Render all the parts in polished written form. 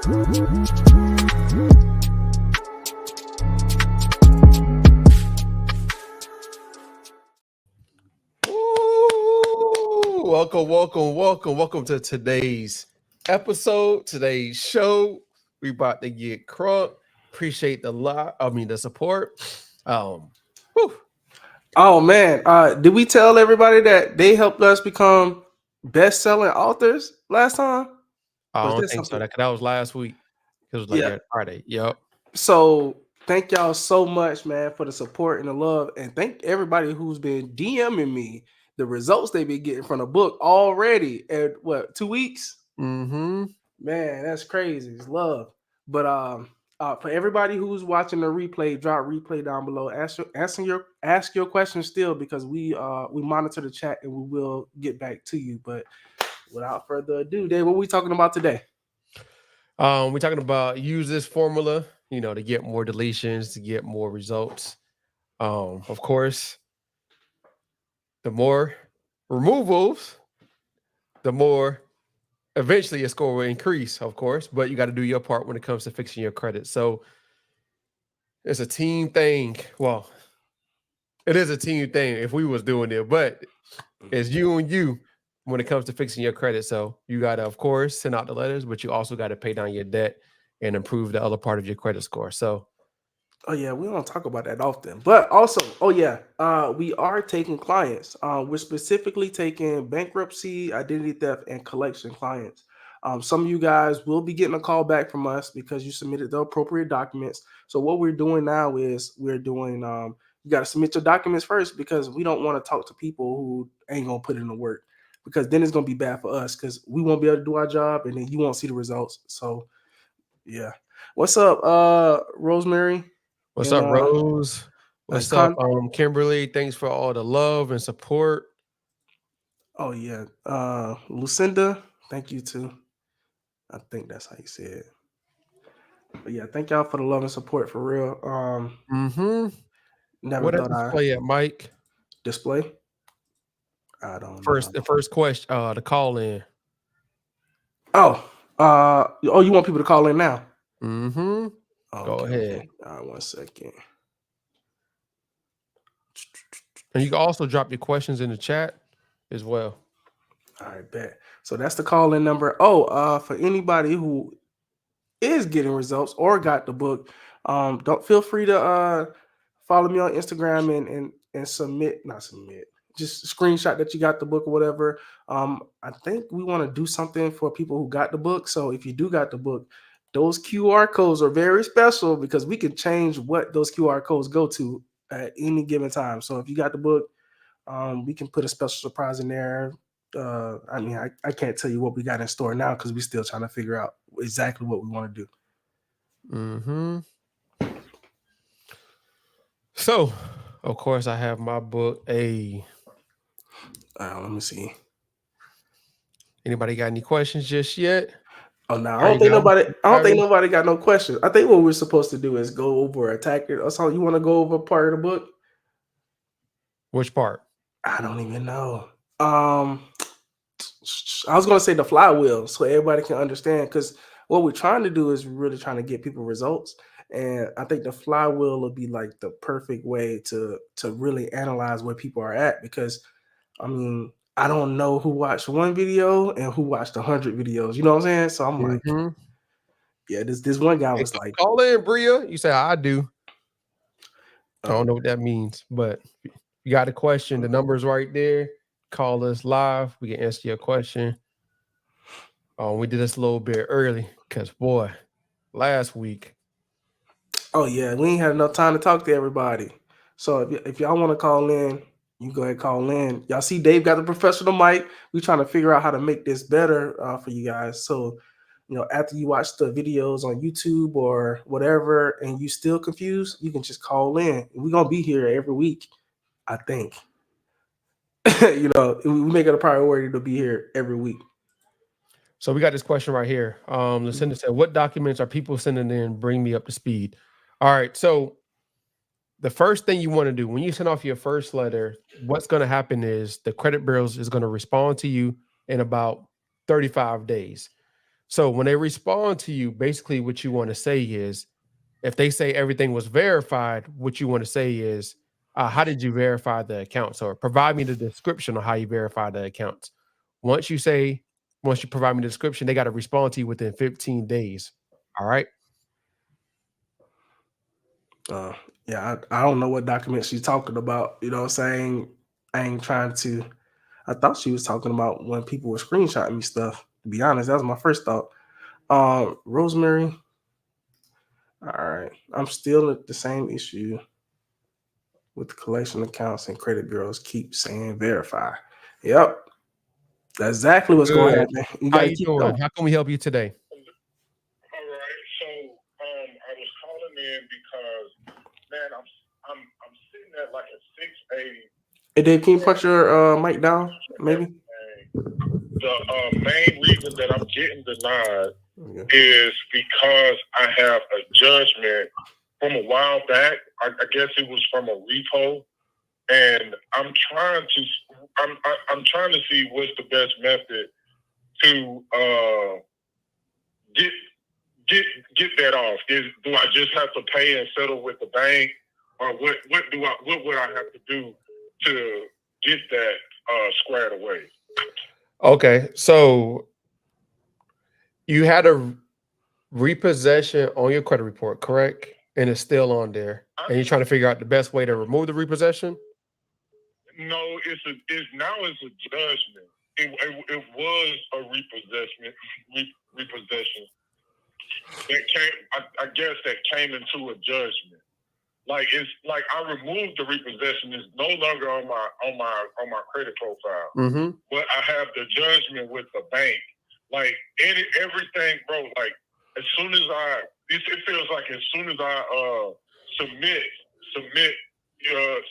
Welcome to today's episode, today's show. We about to get crunk. Appreciate the support. Oh man, did we tell everybody that they helped us become best-selling authors last time? I don't think so. That was last week. It was like that Friday. Yep. So thank y'all so much, man, for the support and the love, and thank everybody who's been DMing me the results they've been getting from the book already. At what, 2 weeks? Mm-hmm. Man, that's crazy. It's love. But for everybody who's watching the replay, drop replay down below. Ask your questions still, because we monitor the chat and we will get back to you. But without further ado, Dave, what are we talking about today? We're talking about use this formula, to get more deletions, to get more results. Of course, the more removals, the more eventually your score will increase, of course, but you got to do your part when it comes to fixing your credit. So it's a team thing. Well, it is a team thing if we was doing it, but it's you and you when it comes to fixing your credit. So you got to, of course, send out the letters, but you also got to pay down your debt and improve the other part of your credit score. So, oh yeah, we don't talk about that often, but also, we are taking clients. We're specifically taking bankruptcy, identity theft, and collection clients. Some of you guys will be getting a call back from us because you submitted the appropriate documents. So what we're doing now is you got to submit your documents first, because we don't want to talk to people who ain't going to put in the work, because then it's going to be bad for us, because we won't be able to do our job and then you won't see the results. So yeah. What's up, Rosemary? What's up, Rose? What's up, Kimberly? Thanks for all the love and support. Oh yeah. Lucinda, thank you too. I think that's how you say it. But yeah, thank y'all for the love and support, for real. Never what thought display at Mike? Display? I don't know. The first question, the call in. You want people to call in now? Mm-hmm. Go ahead. All right, 1 second. And you can also drop your questions in the chat as well. All right, bet. So that's the call-in number. For anybody who is getting results or got the book, don't feel free to follow me on Instagram and just screenshot that you got the book or whatever. I think we want to do something for people who got the book. So if you do got the book, those QR codes are very special, because we can change what those QR codes go to at any given time. So if you got the book, we can put a special surprise in there. I can't tell you what we got in store now, because we're still trying to figure out exactly what we want to do. Mm-hmm. So, of course, I have my book. Let me see. Anybody got any questions just yet? Oh no, I don't think nobody got no questions. I think what we're supposed to do is go over attack it or something. You want to go over part of the book? Which part? I don't even know. I was gonna say the flywheel, so everybody can understand, because what we're trying to do is really trying to get people results. And I think the flywheel will be like the perfect way to really analyze where people are at, because I don't know who watched one video and who watched 100 videos. You know what I'm saying? So I'm like, yeah, this one guy was like, call in, Bria. You say I do. I don't know what that means, but you got a question, the number's right there. Call us live. We can answer your question. We did this a little bit early because, boy, last week. Oh, yeah, we ain't had enough time to talk to everybody. So if y'all want to call in, you go ahead and call in. Y'all see Dave got the professional mic. We're trying to figure out how to make this better for you guys. So, after you watch the videos on YouTube or whatever, and you still confused, you can just call in. We're going to be here every week, I think. We make it a priority to be here every week. So we got this question right here. Lucinda said, what documents are people sending in? Bring me up to speed. All right. So the first thing you want to do when you send off your first letter, what's going to happen is the credit bureau is going to respond to you in about 35 days. So when they respond to you, basically what you want to say is, if they say everything was verified, what you want to say is, how did you verify the accounts? Or provide me the description of how you verify the accounts. Once you say, once you provide me the description, they got to respond to you within 15 days. All right. Uh, yeah, I don't know what document she's talking about. You know what I'm saying? I ain't trying to. I thought she was talking about when people were screenshotting me stuff. To be honest, that was my first thought. Rosemary. All right, I'm still at the same issue with the collection accounts and credit bureaus keep saying verify. Yep, that's exactly what's going to Good. happen. You How got to you keep doing? going. How can we help you today? All right. So I was calling in because man, I'm sitting at like a 680. Hey, Dave, can you put your mic down, maybe? The main reason that I'm getting denied Okay. is because I have a judgment from a while back. I guess it was from a repo, and I'm trying to see what's the best method to get that off. Do I just have to pay and settle with the bank, or what would I have to do to get that squared away? Okay. So you had a repossession on your credit report, correct? And it's still on there. And you're trying to figure out the best way to remove the repossession? No, it's now it's a judgment. It was a repossession that came. I guess that came into a judgment. Like it's like I removed the repossession. It's no longer on my credit profile. Mm-hmm. But I have the judgment with the bank. Like everything, bro. Like as soon as it feels like as soon as I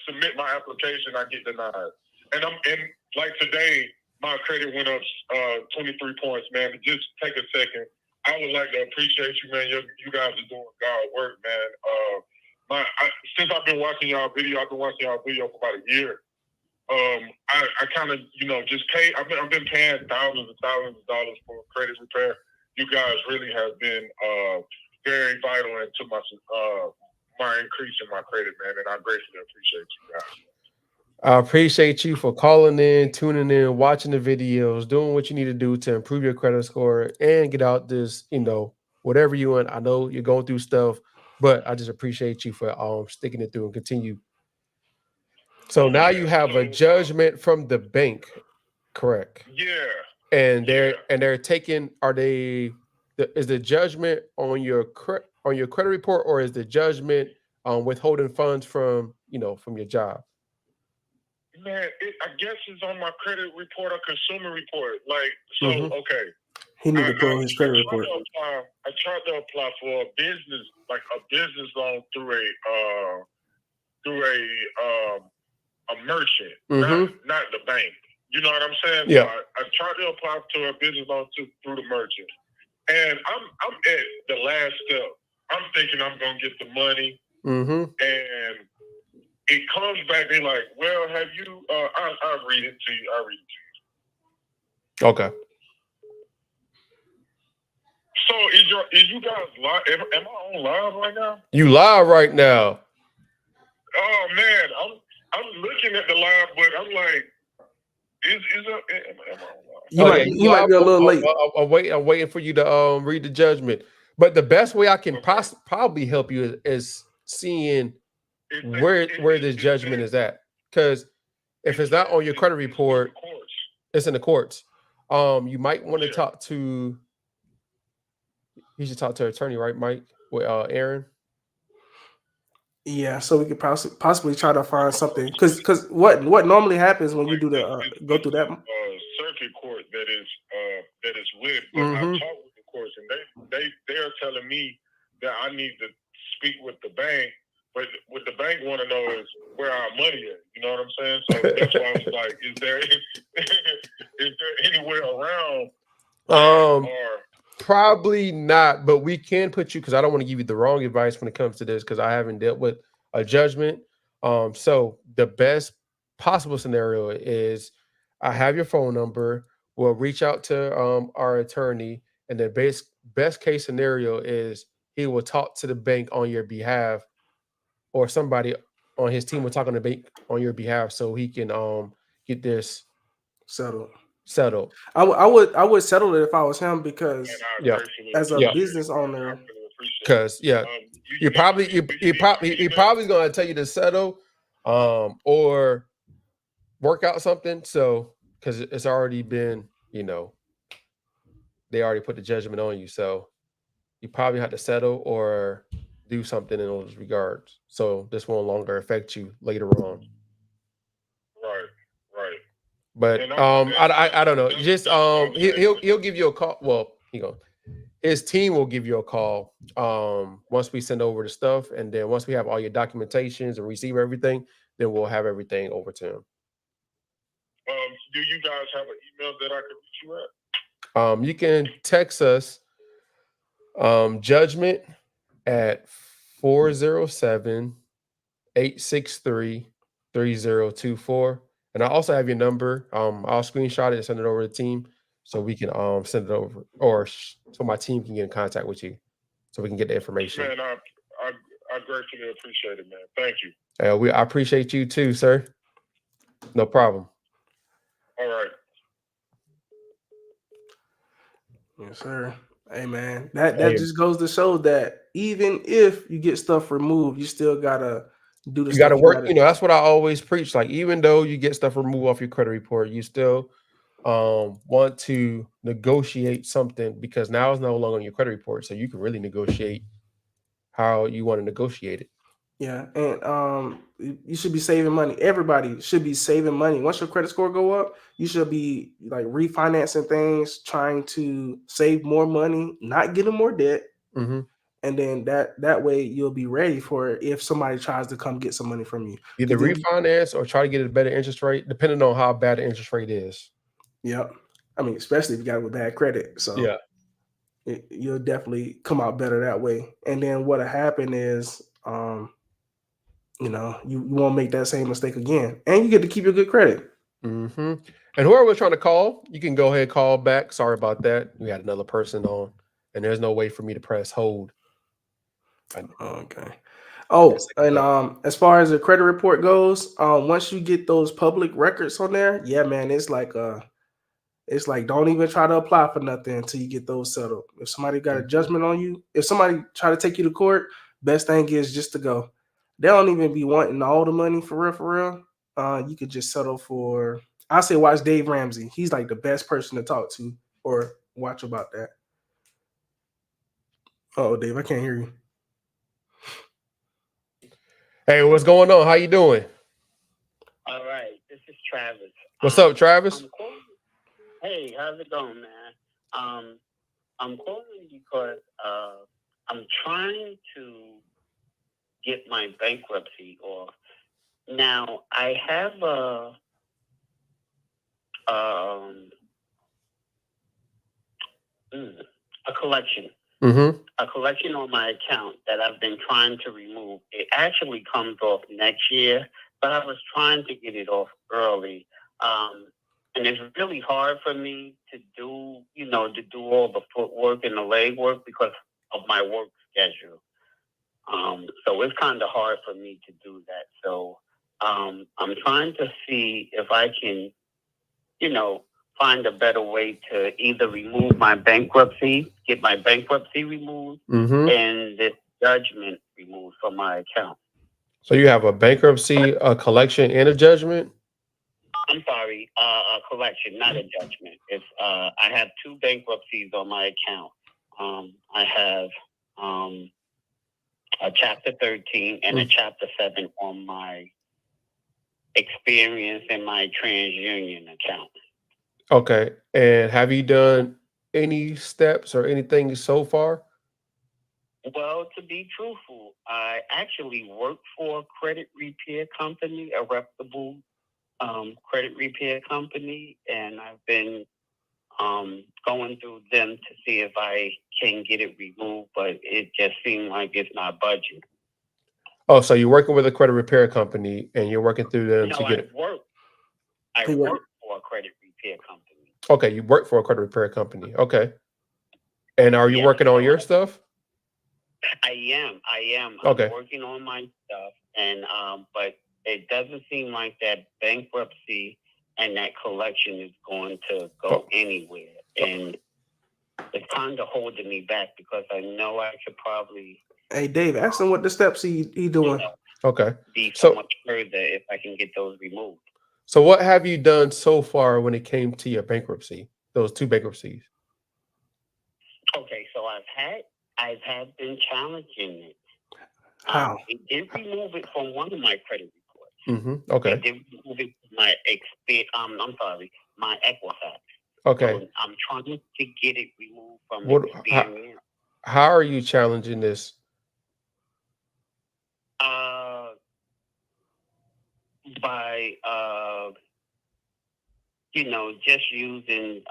submit my application, I get denied. And like today, my credit went up 23 points, man. But just take a second. I would like to appreciate you, man. You guys are doing God work, man. Since I've been watching y'all video, I've been watching y'all video for about a year. I kind of, just pay. I've been paying thousands and thousands of dollars for credit repair. You guys really have been very vital into my increase in my credit, man, and I greatly appreciate you guys. I appreciate you for calling in, tuning in, watching the videos, doing what you need to do to improve your credit score and get out this, whatever you want. I know you're going through stuff, but I just appreciate you for sticking it through and continue. So now you have a judgment from the bank, correct? Yeah. And they're taking, is the judgment on your credit report, or is the judgment withholding funds from your job? Man, I guess it's on my credit report or consumer report. Like, so, okay. He need to pull his credit report. I tried to apply for a business loan through a merchant, not the bank. You know what I'm saying? Yeah. So I tried to apply to a business loan through the merchant, and I'm at the last step. I'm thinking I'm gonna get the money, and it comes back. They're like, "Well, have you?" I'll read it to you. Okay. So is you guys live? Am I on live right now? You live right now. Oh man, I'm looking at the live, but I'm like, am I on live? You might be a little late. I'm waiting for you to read the judgment. But the best way I can probably help you is seeing where this judgment is at. Because if it's not on your credit report, it's in the courts. You might want to talk to. You should talk to an attorney, right, Mike? With Aaron. Yeah, so we could possibly try to find something, because what normally happens when you do go through that circuit court that is with, but I talked with the courts, and they are telling me that I need to speak with the bank, but what the bank want to know is where our money is. You know what I'm saying? So that's why I was like, is there anywhere around? Probably not, but we can put you, because I don't want to give you the wrong advice when it comes to this, because I haven't dealt with a judgment. So the best possible scenario is I have your phone number. We'll reach out to our attorney, And the best case scenario is he will talk to the bank on your behalf, or somebody on his team will talk on the bank on your behalf, so he can get this settled. settled. I would settle it if I was him, because And I Yeah. gratefully as a appreciate business it, man. I owner, really appreciate it. Because You probably speak- he probably gonna tell you to settle, or work out something. So because it's already been, they already put the judgment on you. So you probably have to settle or do something in those regards. So this won't longer affect you later on. Right. But And I'm- I don't know. that's- Just that's what I'm saying. he'll give you a call. Well, his team will give you a call once we send over the stuff, and then once we have all your documentations and receive everything, then we'll have everything over to him. Do you guys have an email that I can reach you at? You can text us judgment at 407-863-3024. And I also have your number. I'll screenshot it and send it over to the team, so we can send it over, or so my team can get in contact with you, so we can get the information. Man, I gratefully appreciate it, man. Thank you. I appreciate you too, sir. No problem. All right. yes, sir. Hey, man, that just goes to show that even if you get stuff removed, you still gotta do the You stuff got to work. gotta- That's what I always preach. Like, even though you get stuff removed off your credit report, you still want to negotiate something, because now it's no longer on your credit report, so you can really negotiate how you want to negotiate it. Yeah, and you should be saving money. Everybody should be saving money. Once your credit score go up, you should be like refinancing things, trying to save more money, not getting more debt, Mm-hmm. and then that way you'll be ready for it if somebody tries to come get some money from you. Either 'Cause then refinance or try to get a better interest rate, depending on how bad the interest rate is. Yep. I mean, especially if you got it with bad credit. So Yeah. you'll definitely come out better that way. And then what'll happen is, you won't make that same mistake again, and you get to keep your good credit. Mm-hmm. And whoever was trying to call, you can go ahead and call back. Sorry about that. We had another person on, and there's no way for me to press hold. Okay. Oh, and as far as the credit report goes, once you get those public records on there, yeah, man, it's like don't even try to apply for nothing until you get those settled. If somebody got a judgment on you, if somebody try to take you to court, best thing is just to go. They don't even be wanting all the money for real. You could just settle for. I say watch Dave Ramsey. He's like the best person to talk to or watch about that. Oh, Dave, I can't hear you. Hey, what's going on? How you doing? All right, this is Travis. What's up, Travis? Hey, how's it going, man? I'm calling because I'm trying to get my bankruptcy off. Now, I have a collection. Mm-hmm. A collection on my account that I've been trying to remove. It actually comes off next year, but I was trying to get it off early. And it's really hard for me to do all the footwork and the legwork because of my work schedule. So it's kind of hard for me to do that. So I'm trying to see if I can, find a better way to either remove my bankruptcy, get my bankruptcy removed, and this judgment removed from my account. So you have a bankruptcy, a collection, and a judgment? I'm sorry, a collection, not a judgment. It's I have two bankruptcies on my account. I have a Chapter 13 and a Chapter 7 on my Experian and my Transunion account. Okay. And have you done any steps or anything so far? Well, to be truthful, I actually work for a credit repair company, a reputable credit repair company, and I've been going through them to see if I can get it removed, but it just seemed like it's not budging. Oh, so you're working with a credit repair company and you're working through them No, to get it. I work for a credit repair company. Okay, you work for a credit repair company. Okay. And are you Yes, working on so your stuff? I am. Okay. I'm working on my stuff, and but it doesn't seem like that bankruptcy and that collection is going to go anywhere, and it's kind of holding me back because I know I could probably Hey, Dave, ask him what the steps he doing. Okay. be so much further if I can get those removed. So what have you done so far when it came to your bankruptcy? Those 2 bankruptcies. Okay, so I've had been challenging it. How? It did remove it from one of my credit reports. Mm-hmm. Okay. It did remove it from my my Equifax. Okay. So I'm trying to get it removed from What? Experian. How are you challenging this? By just using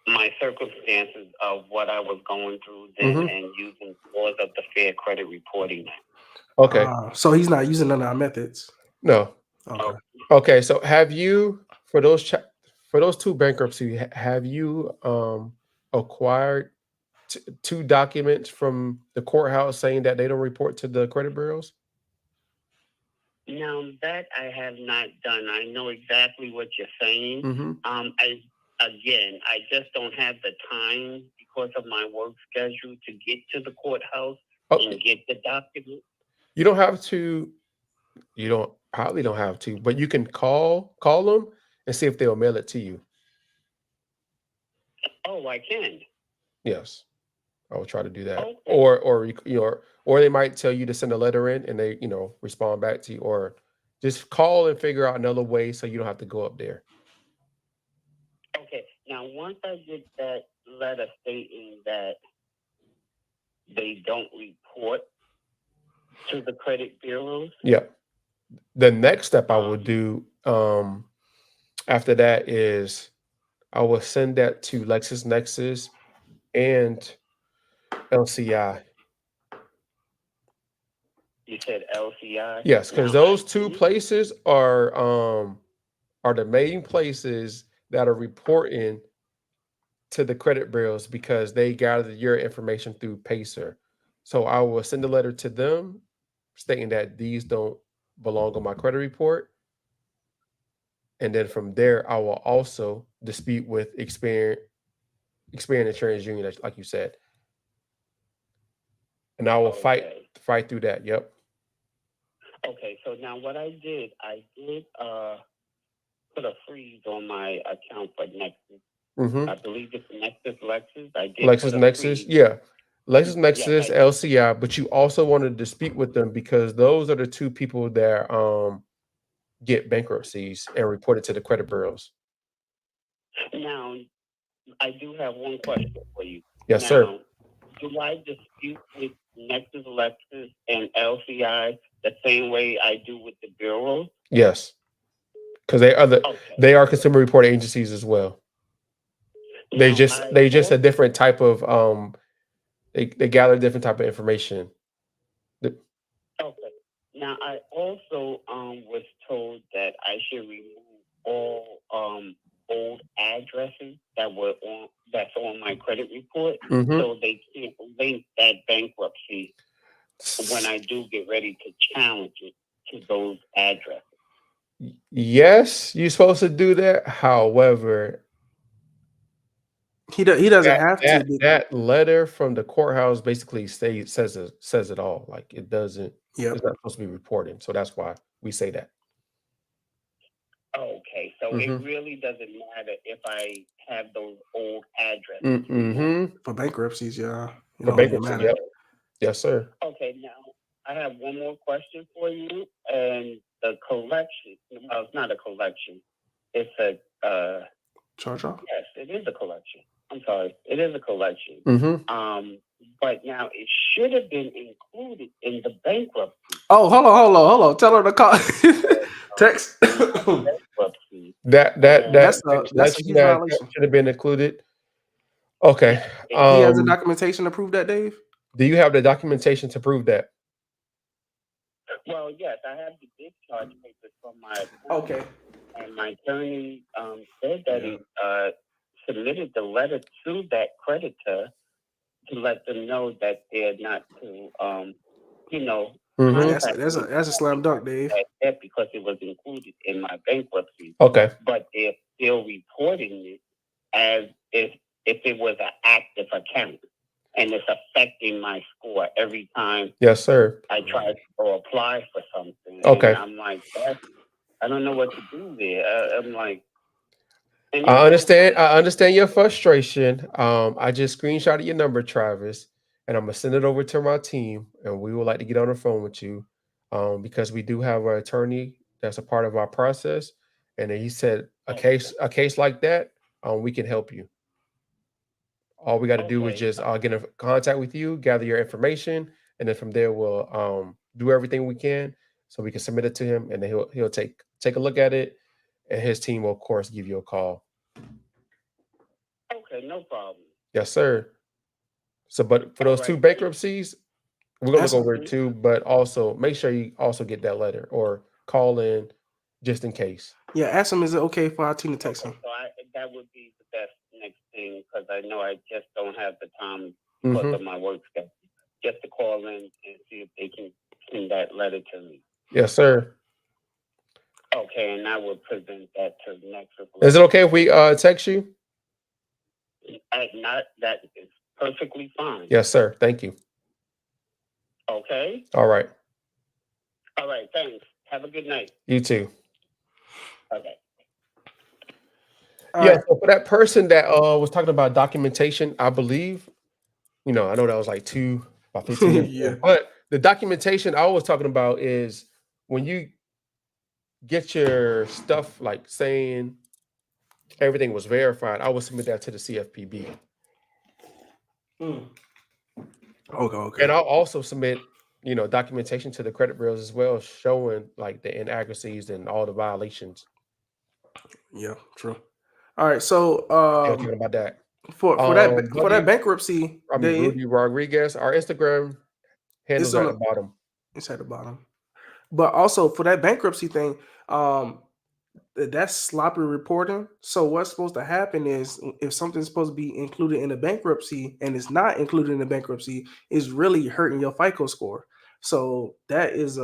my circumstances of what I was going through then, and using laws of the Fair Credit Reporting Act. Okay. So he's not using none of our methods. No. Okay. Okay. So have you, for those 2 bankruptcy, have you acquired 2 documents from the courthouse saying that they don't report to the credit bureaus? Now that I have not done. I know exactly what you're saying. I just don't have the time because of my work schedule to get to the courthouse and get the document. You don't have to. You probably don't have to, but you can call them and see if they'll mail it to you. Oh, I can. Yes, I will try to do that. Okay. Or they might tell you to send a letter in, and they respond back to you, or just call and figure out another way so you don't have to go up there. Okay. Now, once I get that letter stating that they don't report to the credit bureaus. Yeah. The next step I will do after that is I will send that to LexisNexis and LCI. You said LCI? Yes, because those 2 places are the main places that are reporting to the credit bureaus because they gathered your information through Pacer. So I will send a letter to them stating that these don't belong on my credit report. And then from there, I will also dispute with Experian and Transunion, like you said. And I will fight through that. Yep. Okay, so now what I did put a freeze on my account for Nexus. I believe it's Lexus. I did LexisNexis, yeah. LexisNexis, LCI, but you also want to dispute with them because those are the 2 people that get bankruptcies and report it to the credit bureaus. Now, I do have one question for you. Yes, sir. Do I dispute with Nexus, Lexus, and LCI the same way I do with the bureau? Yes, because they are consumer report agencies as well. They just a different type of they gather different type of information. Okay. Now I also was told that I should remove all old addresses that's on my credit report, so they can't link that bankruptcy when I do get ready to challenge it to those addresses. Yes, you're supposed to do that. However, he doesn't have to. That letter from the courthouse basically says it all. Like it doesn't. Yep. It's not supposed to be reporting. So that's why we say that. Okay, so it really doesn't matter if I have those old addresses. For bankruptcies, yeah. For bankruptcy, yep. Yes, sir. Okay, now I have one more question for you, and the collection. Well, it's not a collection. It's a charge-off. Yes, it is a collection. I'm sorry, it is a collection. But now it should have been included in the bankruptcy. Oh, hold on. Tell her to call. Text. That's a huge violation. Should have been included. Okay. He has the documentation to prove that, Dave? Do you have the documentation to prove that? Well, yes, I have the discharge papers from my attorney. And my attorney said that it submitted the letter to that creditor to let them know that they're not to, contact That's me a slam dunk, Dave. that debt because it was included in my bankruptcy. Okay. But they're still reporting it as if it was an active account, and it's affecting my score every time. Yes, sir. I try to go apply for something. Okay. And I'm like, I don't know what to do there. I'm like, I understand your frustration. I just screenshotted your number, Travis, and I'm gonna send it over to my team, and we would like to get on the phone with you, because we do have an attorney that's a part of our process, and he said a case like that, we can help you. All we got to do is just get in contact with you, gather your information, and then from there we'll do everything we can so we can submit it to him, and then he'll take a look at it, and his team will of course give you a call. Okay, no problem. Yes, sir. So, but for those two bankruptcies, we're gonna look over it too. But also make sure you also get that letter or call in just in case. Yeah, ask him, is it okay for our team to text him? So that would be the best next thing because I know I just don't have the time because of my work schedule. Just to call in and see if they can send that letter to me. Yes, sir. Okay, and I will present that to the next. Is it okay if we text you? That is perfectly fine. Yes, sir. Thank you. Okay. All right. All right. Thanks. Have a good night. You too. Okay. Yeah. So for that person that was talking about documentation, I believe, I know that was like about 15 minutes ago, but the documentation I was talking about is when you get your stuff like saying everything was verified, I will submit that to the CFPB. Okay. And I'll also submit, documentation to the credit bureaus as well, showing like the inaccuracies and all the violations. Yeah, true. All right, so talking about that. For that bankruptcy, Rudy Rodriguez, our Instagram handles at the bottom. It's at the bottom. But also for that bankruptcy thing, that's sloppy reporting. So what's supposed to happen is if something's supposed to be included in the bankruptcy and it's not included in the bankruptcy, it's really hurting your FICO score. So that is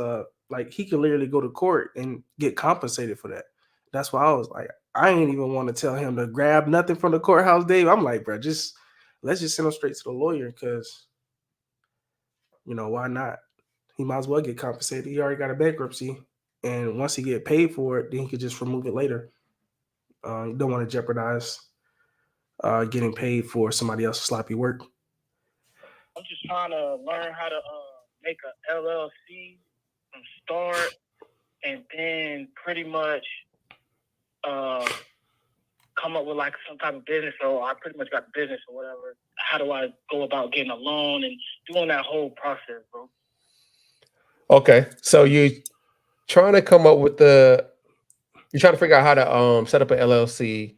like he could literally go to court and get compensated for that. That's why I was like, I ain't even want to tell him to grab nothing from the courthouse, Dave. I'm like, bro, let's just send him straight to the lawyer because, why not? He might as well get compensated. He already got a bankruptcy. And once he get paid for it, then he could just remove it later. You don't want to jeopardize getting paid for somebody else's sloppy work. I'm just trying to learn how to make an LLC from start and then pretty much come up with like some type of business. So I pretty much got the business or whatever. How do I go about getting a loan and doing that whole process, bro? Okay. So you trying to come up with you're trying to figure out how to set up an LLC,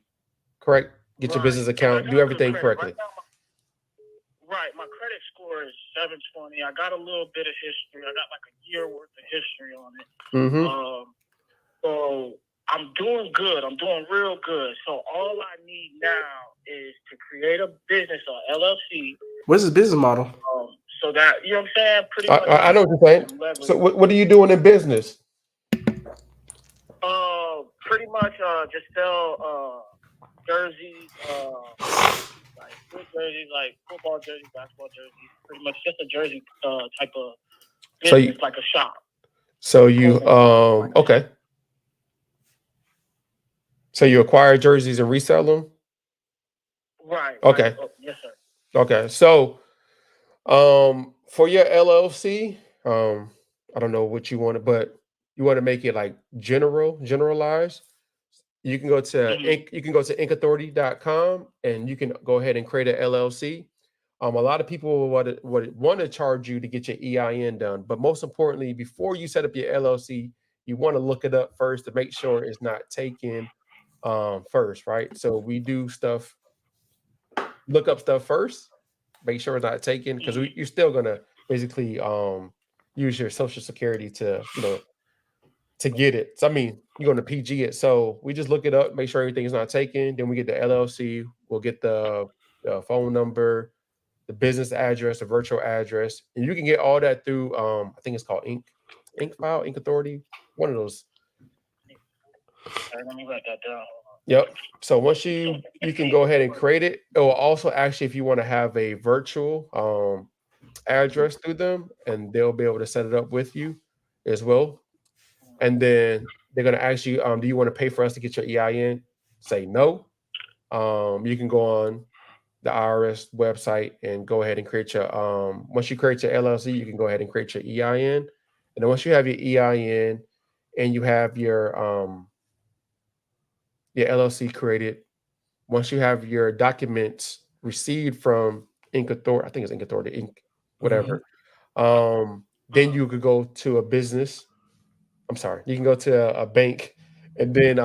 correct? Get your business account, do everything correctly. Right. My credit score is 720. I got a little bit of history. I got like a year worth of history on it. So I'm doing good. I'm doing real good. So all I need now is to create a business or LLC. What's his business model? So that, you know what I'm saying? Pretty much. I know what you're saying. So what are you doing in business? Pretty much just sell jerseys, like good jerseys, like football jerseys, basketball jerseys. Pretty much just a jersey type of business, like a shop. So you okay. So you acquire jerseys and resell them? Right. Okay. Oh, yes, sir. Okay. So for your LLC, I don't know what you want to, but you want to make it like generalized. You can go to inkauthority.com and you can go ahead and create an LLC. A lot of people would want to charge you to get your EIN done, but most importantly, before you set up your LLC, you want to look it up first to make sure it's not taken first, right? So we do look up stuff first, make sure it's not taken, because you're still gonna basically use your social security to to get it. So I mean, you're going to PG it. So we just look it up, make sure everything's not taken. Then we get the LLC. We'll get the phone number, the business address, the virtual address, and you can get all that through. I think it's called Ink Authority. One of those. Let me write that down. Yep. So once you can go ahead and create it. It will also actually, if you want to have a virtual address through them, and they'll be able to set it up with you as well. And then they're gonna ask you, do you want to pay for us to get your EIN? Say no. You can go on the IRS website and go ahead and create your once you create your LLC, you can go ahead and create your EIN. And then once you have your EIN and you have your LLC created, once you have your documents received from Ink Authority, I think it's Ink Authority, Ink, whatever, then you could go to a business. I'm sorry, you can go to a bank and then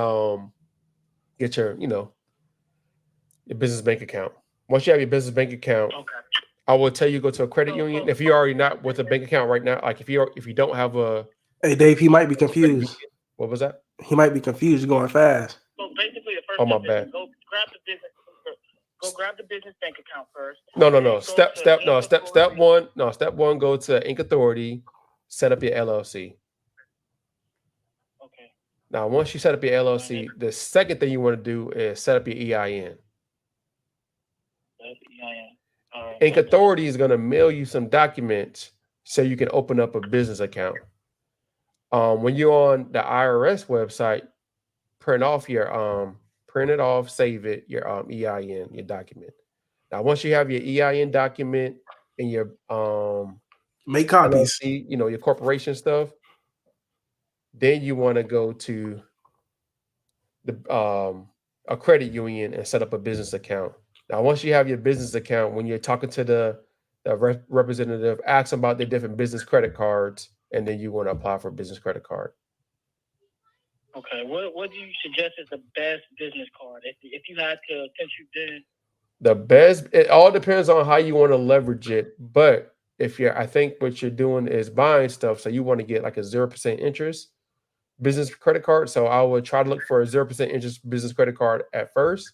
get your, your business bank account. Once you have your business bank account, I will tell you go to a credit union. If you're already not with a bank account right now, like if you don't have a Hey Dave, he might be confused. What was that? He might be confused. You're going fast. So basically, the first Oh, my step bad. is go grab the business bank account first. No. Step one, go to Ink Authority, set up your LLC. Okay. Now, once you set up your LLC, the second thing you want to do is set up your EIN. Ink Authority is going to mail you some documents so you can open up a business account. When you're on the IRS website, print it off, save it, your EIN, your document. Now, once you have your EIN document and your make copies, LLC, your corporation stuff, then you want to go to the a credit union and set up a business account. Now, once you have your business account, when you're talking to the representative, ask them about the different business credit cards, and then you want to apply for a business credit card. Okay, what do you suggest is the best business card? If you had to, since you did the best, it all depends on how you want to leverage it. But I think what you're doing is buying stuff, so you want to get like a 0% interest business credit card. So I would try to look for a 0% interest business credit card at first.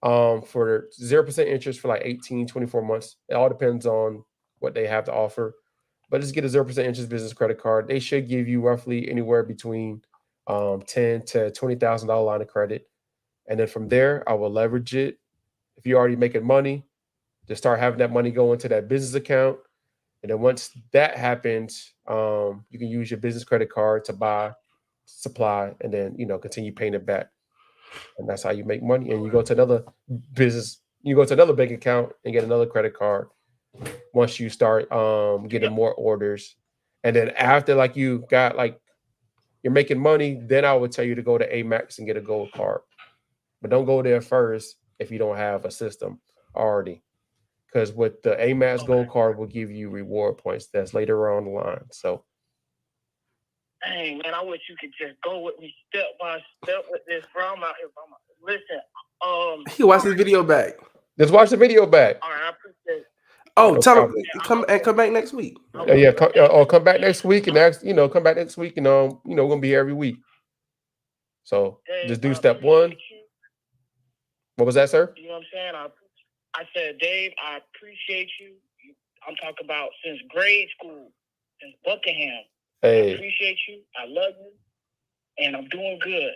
For 0% interest for like 18, 24 months. It all depends on what they have to offer. But just get a 0% interest business credit card. They should give you roughly anywhere between $10,000 to $20,000 line of credit. And then from there, I will leverage it. If you're already making money, just start having that money go into that business account. And then once that happens, you can use your business credit card to buy supply and then, continue paying it back. And that's how you make money. And you go to another business, you go to another bank account and get another credit card once you start getting more orders. And then after you're making money, then I would tell you to go to Amex and get a gold card. But don't go there first if you don't have a system already. Because with the Amex gold card will give you reward points. That's later on the line. So dang, man, I wish you could just go with me step by step with this, bro. I'm out here. Listen, he watched his video back. Just watch the video back. All right, I appreciate it. Oh, tell him come back next week. Come back next week and come back next week and we're gonna be here every week. So Dave, just do step one. What was that, sir? You know what I'm saying? I said, Dave, I appreciate you. I'm talking about since grade school, since Buckingham. Hey. I appreciate you. I love you. And I'm doing good.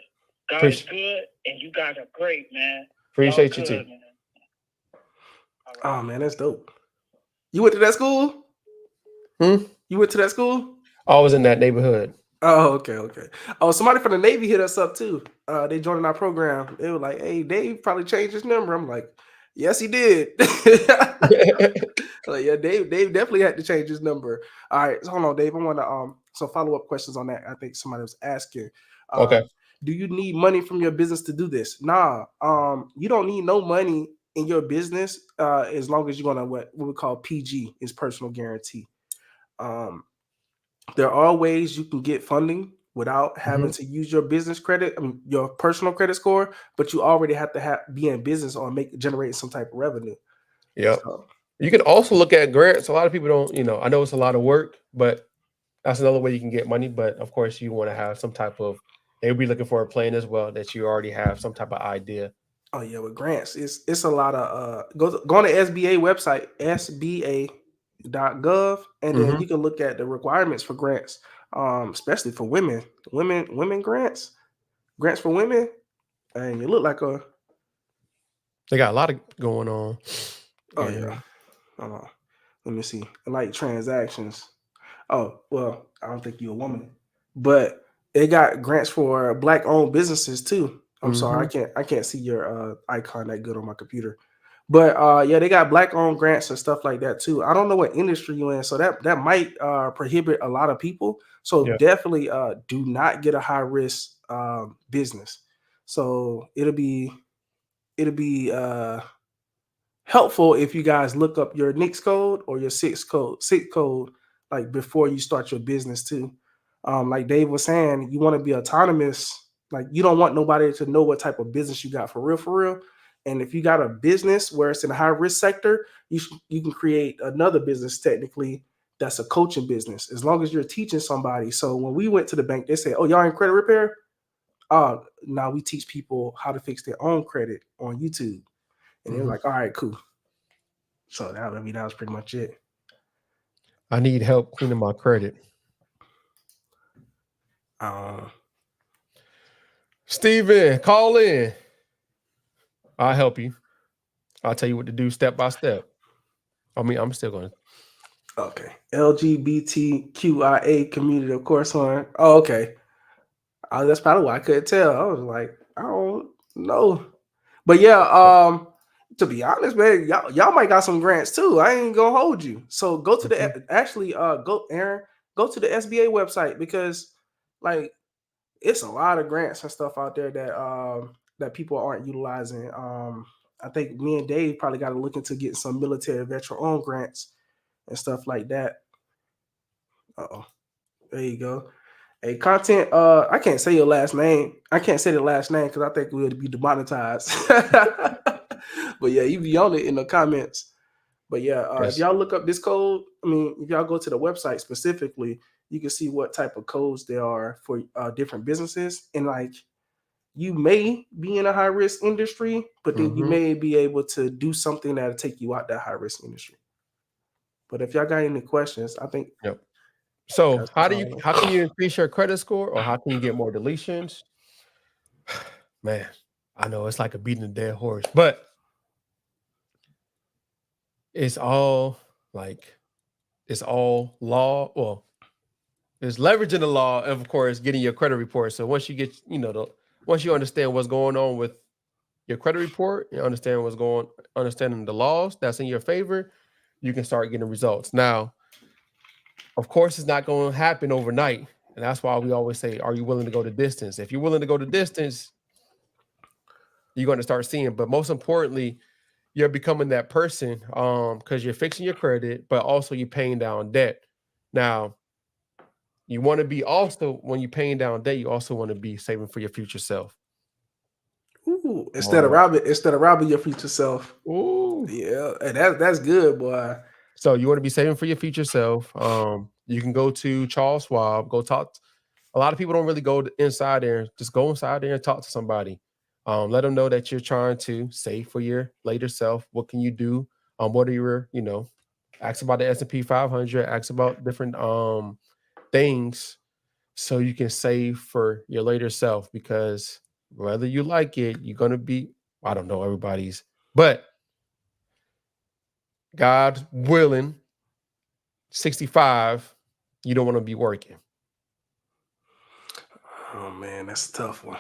God is good, and you guys are great, man. Appreciate you too. Man. Right. Oh, man, that's dope. You went to that school? You went to that school? I was in that neighborhood. Oh, okay. Oh, somebody from the Navy hit us up too. They joined our program. They were like, "Hey, Dave probably changed his number." I'm like, "Yes, he did." Like, yeah, Dave definitely had to change his number. All right, so hold on, Dave. I want to some follow-up questions on that. I think somebody was asking. Okay. Do you need money from your business to do this? Nah. You don't need no money in your business as long as you're gonna what we call PG is personal guarantee. There are ways you can get funding without having to use your business credit, your personal credit score, but you already have to be in business or generate some type of revenue. Yeah. So, you can also look at grants. A lot of people don't, I know it's a lot of work, but That's another way you can get money. But of course, you want to have some type of. They'll be looking for a plan as well that you already have some type of idea. Oh yeah, with grants, it's a lot of go on the SBA website, SBA.gov, and then you can look at the requirements for grants, especially for women grants for women, and you look like a. They got a lot of going on. Oh yeah, let me see, like transactions. Oh well, I don't think you're a woman, but they got grants for Black-owned businesses too. I'm sorry, I can't see your icon that good on my computer. But yeah, they got Black-owned grants and stuff like that too. I don't know what industry you're in, so that might prohibit a lot of people. So definitely do not get a high risk business. So it'll be helpful if you guys look up your NICS code or your SIC code like before you start your business too. Like Dave was saying, you want to be autonomous. Like you don't want nobody to know what type of business you got for real. And if you got a business where it's in a high risk sector, you can create another business technically that's a coaching business as long as you're teaching somebody. So when we went to the bank, they said, "Oh, y'all in credit repair?" Now we teach people how to fix their own credit on YouTube. And they're like, "All right, cool." So that was pretty much it. I need help cleaning my credit. Steven, call in. I'll help you. I'll tell you what to do step by step. I mean, I'm still going to. Okay. LGBTQIA community, of course, on. Oh, okay. That's probably why I couldn't tell. I was like, I don't know. But yeah, to be honest, man, y'all might got some grants too. I ain't gonna hold you. So go to the Aaron, go to the SBA website because like it's a lot of grants and stuff out there that people aren't utilizing. I think me and Dave probably got to look into getting some military veteran owned grants and stuff like that. There you go. Hey, content. I can't say your last name. I can't say the last name because I think we would be demonetized. But yeah, you be on it in the comments. But yeah, if y'all look up this code, if y'all go to the website specifically, you can see what type of codes there are for different businesses. And like, you may be in a high risk industry, but then you may be able to do something that'll take you out that high risk industry. But if y'all got any questions, I think. Yep. So how can you increase your credit score, or how can you get more deletions? Man, I know it's like a beating a dead horse, but it's all law. Well, it's leveraging the law, and of course, getting your credit report. So once you get, once you understand what's going on with your credit report, you understanding the laws that's in your favor, you can start getting results. Now, of course, it's not going to happen overnight. And that's why we always say, are you willing to go the distance? If you're willing to go the distance, you're going to start seeing. But most importantly, you're becoming that person because you're fixing your credit, but also you're paying down debt. Now, you want to be also, when you're paying down debt, you also want to be saving for your future self. Ooh, instead of robbing your future self. Ooh. Yeah, and that's good, boy. So you want to be saving for your future self. You can go to Charles Schwab, go talk. A lot of people don't really go inside there. Just go inside there and talk to somebody. Let them know that you're trying to save for your later self. What can you do? What are your, ask about the S&P 500, ask about different things so you can save for your later self, because whether you like it, you're going to be, I don't know everybody's, but God willing, 65, you don't want to be working. Oh man, that's a tough one.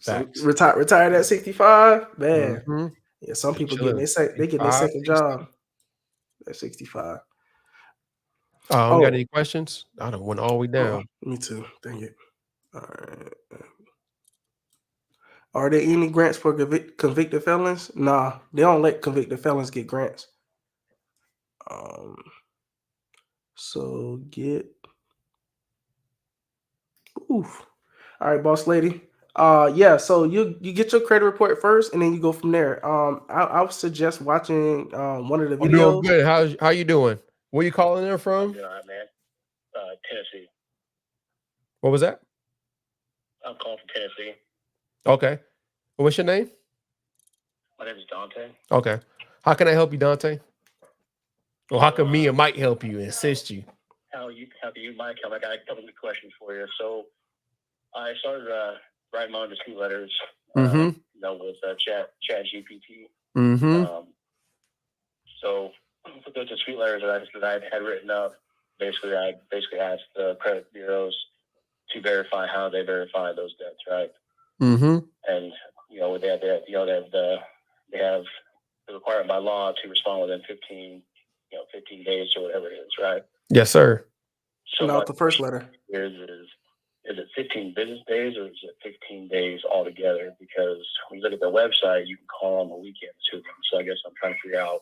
So retired at 65, man. Yeah, some people get their second job at 65. We got any questions? I don't went all the way down. Me too. Dang it. All right. Are there any grants for convicted felons? Nah, they don't let convicted felons get grants. So get. Oof. All right, boss lady. Yeah. So you get your credit report first, and then you go from there. I would suggest watching one of the videos. I'm doing good. How you doing? Where you calling in from? Yeah, man. Tennessee. What was that? I'm calling from Tennessee. Okay. What's your name? My name is Dante. Okay. How can I help you, Dante? Or how can me and Mike help you and assist you? How can you, Mike? I got a couple of questions for you. So I started writing my own dispute letters, with Chat GPT. So for those dispute letters that I had written up, basically I asked the credit bureaus to verify how they verify those debts, right? And they have the requirement by law to respond within 15 days or whatever it is, right? Yes, sir. So not the first letter. Is it 15 business days or is it 15 days altogether? Because when you look at their website, you can call on the weekends to them. So I guess I'm trying to figure out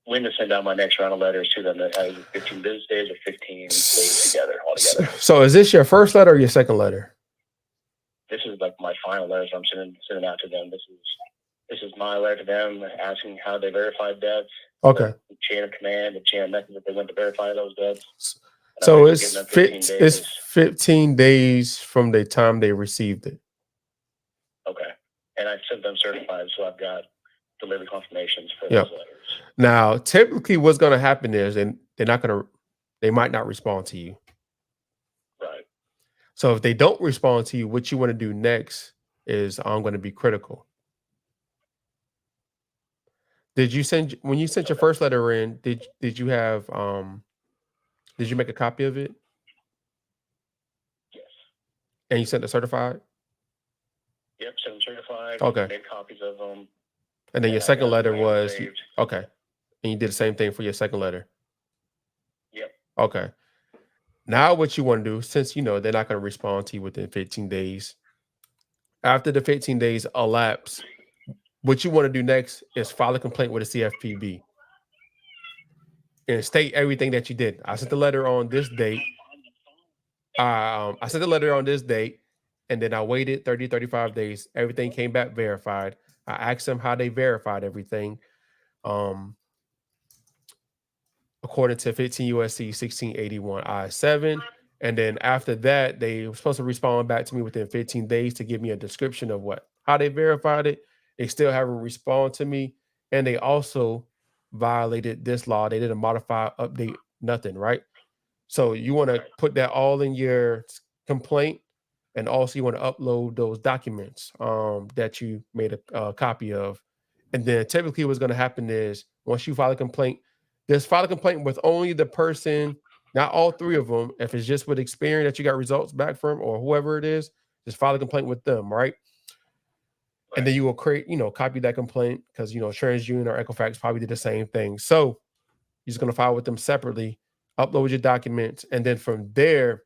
when to send out my next round of letters to them. That has 15 business days or 15 days altogether. So is this your first letter or your second letter? This is like my final letters I'm sending out to them. This is my letter to them asking how they verified debts. Okay. The chain of command, the chain of method that they went to verify those debts. So it's 15 days from the time they received it. Okay. And I sent them certified, so I've got delivery confirmations for those letters. Now, typically what's going to happen is they might not respond to you. Right. So if they don't respond to you, what you want to do next is I'm going to be critical. When you sent your first letter in, did you have did you make a copy of it? Yes. And you sent it certified? Yep, sent them certified. Okay. Made copies of them. And then your second letter was okay. And you did the same thing for your second letter. Yep. Okay. Now what you want to do, since they're not going to respond to you within 15 days, after the 15 days elapse, what you want to do next is file a complaint with the CFPB and state everything that you did. I sent the letter on this date. I sent the letter on this date, and then I waited 30, 35 days. Everything came back verified. I asked them how they verified everything. According to 15 U.S.C. 1681 I-7. And then after that, they were supposed to respond back to me within 15 days to give me a description of how they verified it. They still haven't responded to me. And they also violated this law. They didn't modify, update, nothing, right? So you want to put that all in your complaint. And also you want to upload those documents that you made a copy of. And then typically what's going to happen is once you file a complaint, just file a complaint with only the person, not all three of them. If it's just with Experian that you got results back from or whoever it is, just file a complaint with them, right? And then you will create, copy that complaint because, Transunion or Equifax probably did the same thing. So you're just going to file with them separately, upload your documents. And then from there,